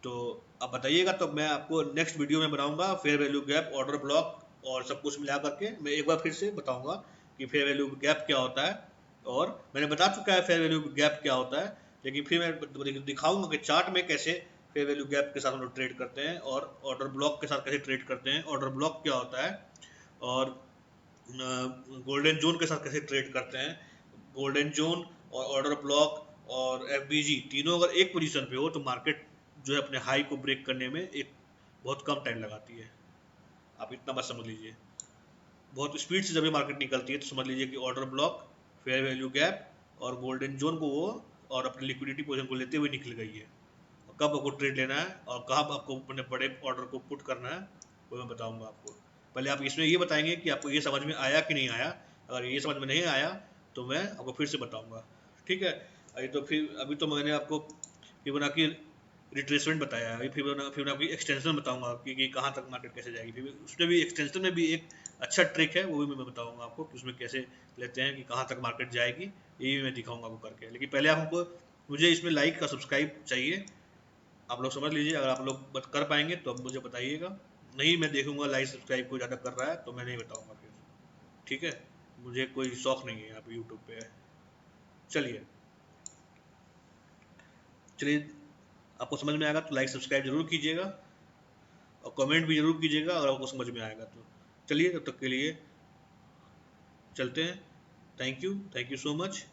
तो आप बताइएगा, तो मैं आपको नेक्स्ट वीडियो में बनाऊंगा fair value gap, order block और सब कुछ मिला करके मैं एक बार फिर से बताऊंगा कि फेयर वैल्यू गैप क्या होता है, और मैंने बता चुका है फेयर वैल्यू गैप क्या होता है, लेकिन फिर मैं दिखाऊंगा कि चार्ट में कैसे फेयर वैल्यू गैप के साथ हम लोग ट्रेड करते हैं, और ऑर्डर ब्लॉक के साथ कैसे ट्रेड करते हैं, ऑर्डर ब्लॉक क्या होता है, और गोल्डन जोन के साथ कैसे ट्रेड करते हैं, गोल्डन जोन और ऑर्डर ब्लॉक और FBG तीनों अगर एक पोजीशन पे हो तो मार्केट जो है अपने हाई को ब्रेक करने में एक बहुत कम टाइम लगाती है, आप इतना बस समझ लीजिए। बहुत स्पीड से जब ये मार्केट निकलती है तो समझ लीजिए कि order block, fair value gap और गोल्डन जोन को वो और अपनी लिक्विडिटी पोजीशन को लेते हुए निकल गई है। कब आपको ट्रेड लेना है और कब आपको अपने बड़े ऑर्डर को पुट करना है वो मैं बताऊंगा आपको। पहले आप इसमें ये बताएंगे कि आपको ये समझ में आया कि नहीं आया, अगर ये समझ में नहीं आया तो मैं आपको फिर से बताऊंगा, ठीक है। अभी तो मैंने आपको फिबोनाची रिट्रेसमेंट बताया, अभी फिर मैं आपकी एक्सटेंशन बताऊंगा कि कहाँ तक मार्केट कैसे जाएगी, फिर उसमें भी एक्सटेंशन में भी एक अच्छा ट्रिक है, वो भी मैं बताऊंगा आपको कि उसमें कैसे लेते हैं कि कहाँ तक मार्केट जाएगी, ये भी मैं दिखाऊंगा आपको करके। लेकिन पहले आपको मुझे इसमें लाइक का सब्सक्राइब चाहिए, आप लोग समझ लीजिए, अगर आप लोग कर पाएंगे तो आप मुझे बताइएगा, नहीं मैं देखूंगा लाइक सब्सक्राइब कोई ज़्यादा कर रहा है तो मैं नहीं बताऊंगा फिर, ठीक है, मुझे कोई शौक नहीं है यहाँ पे यूट्यूब पे। चलिए चलिए, आपको समझ में आएगा तो लाइक सब्सक्राइब जरूर कीजिएगा और कमेंट भी जरूर कीजिएगा अगर आपको समझ में आएगा तो। चलिए तब तक के लिए चलते हैं, थैंक यू सो मच।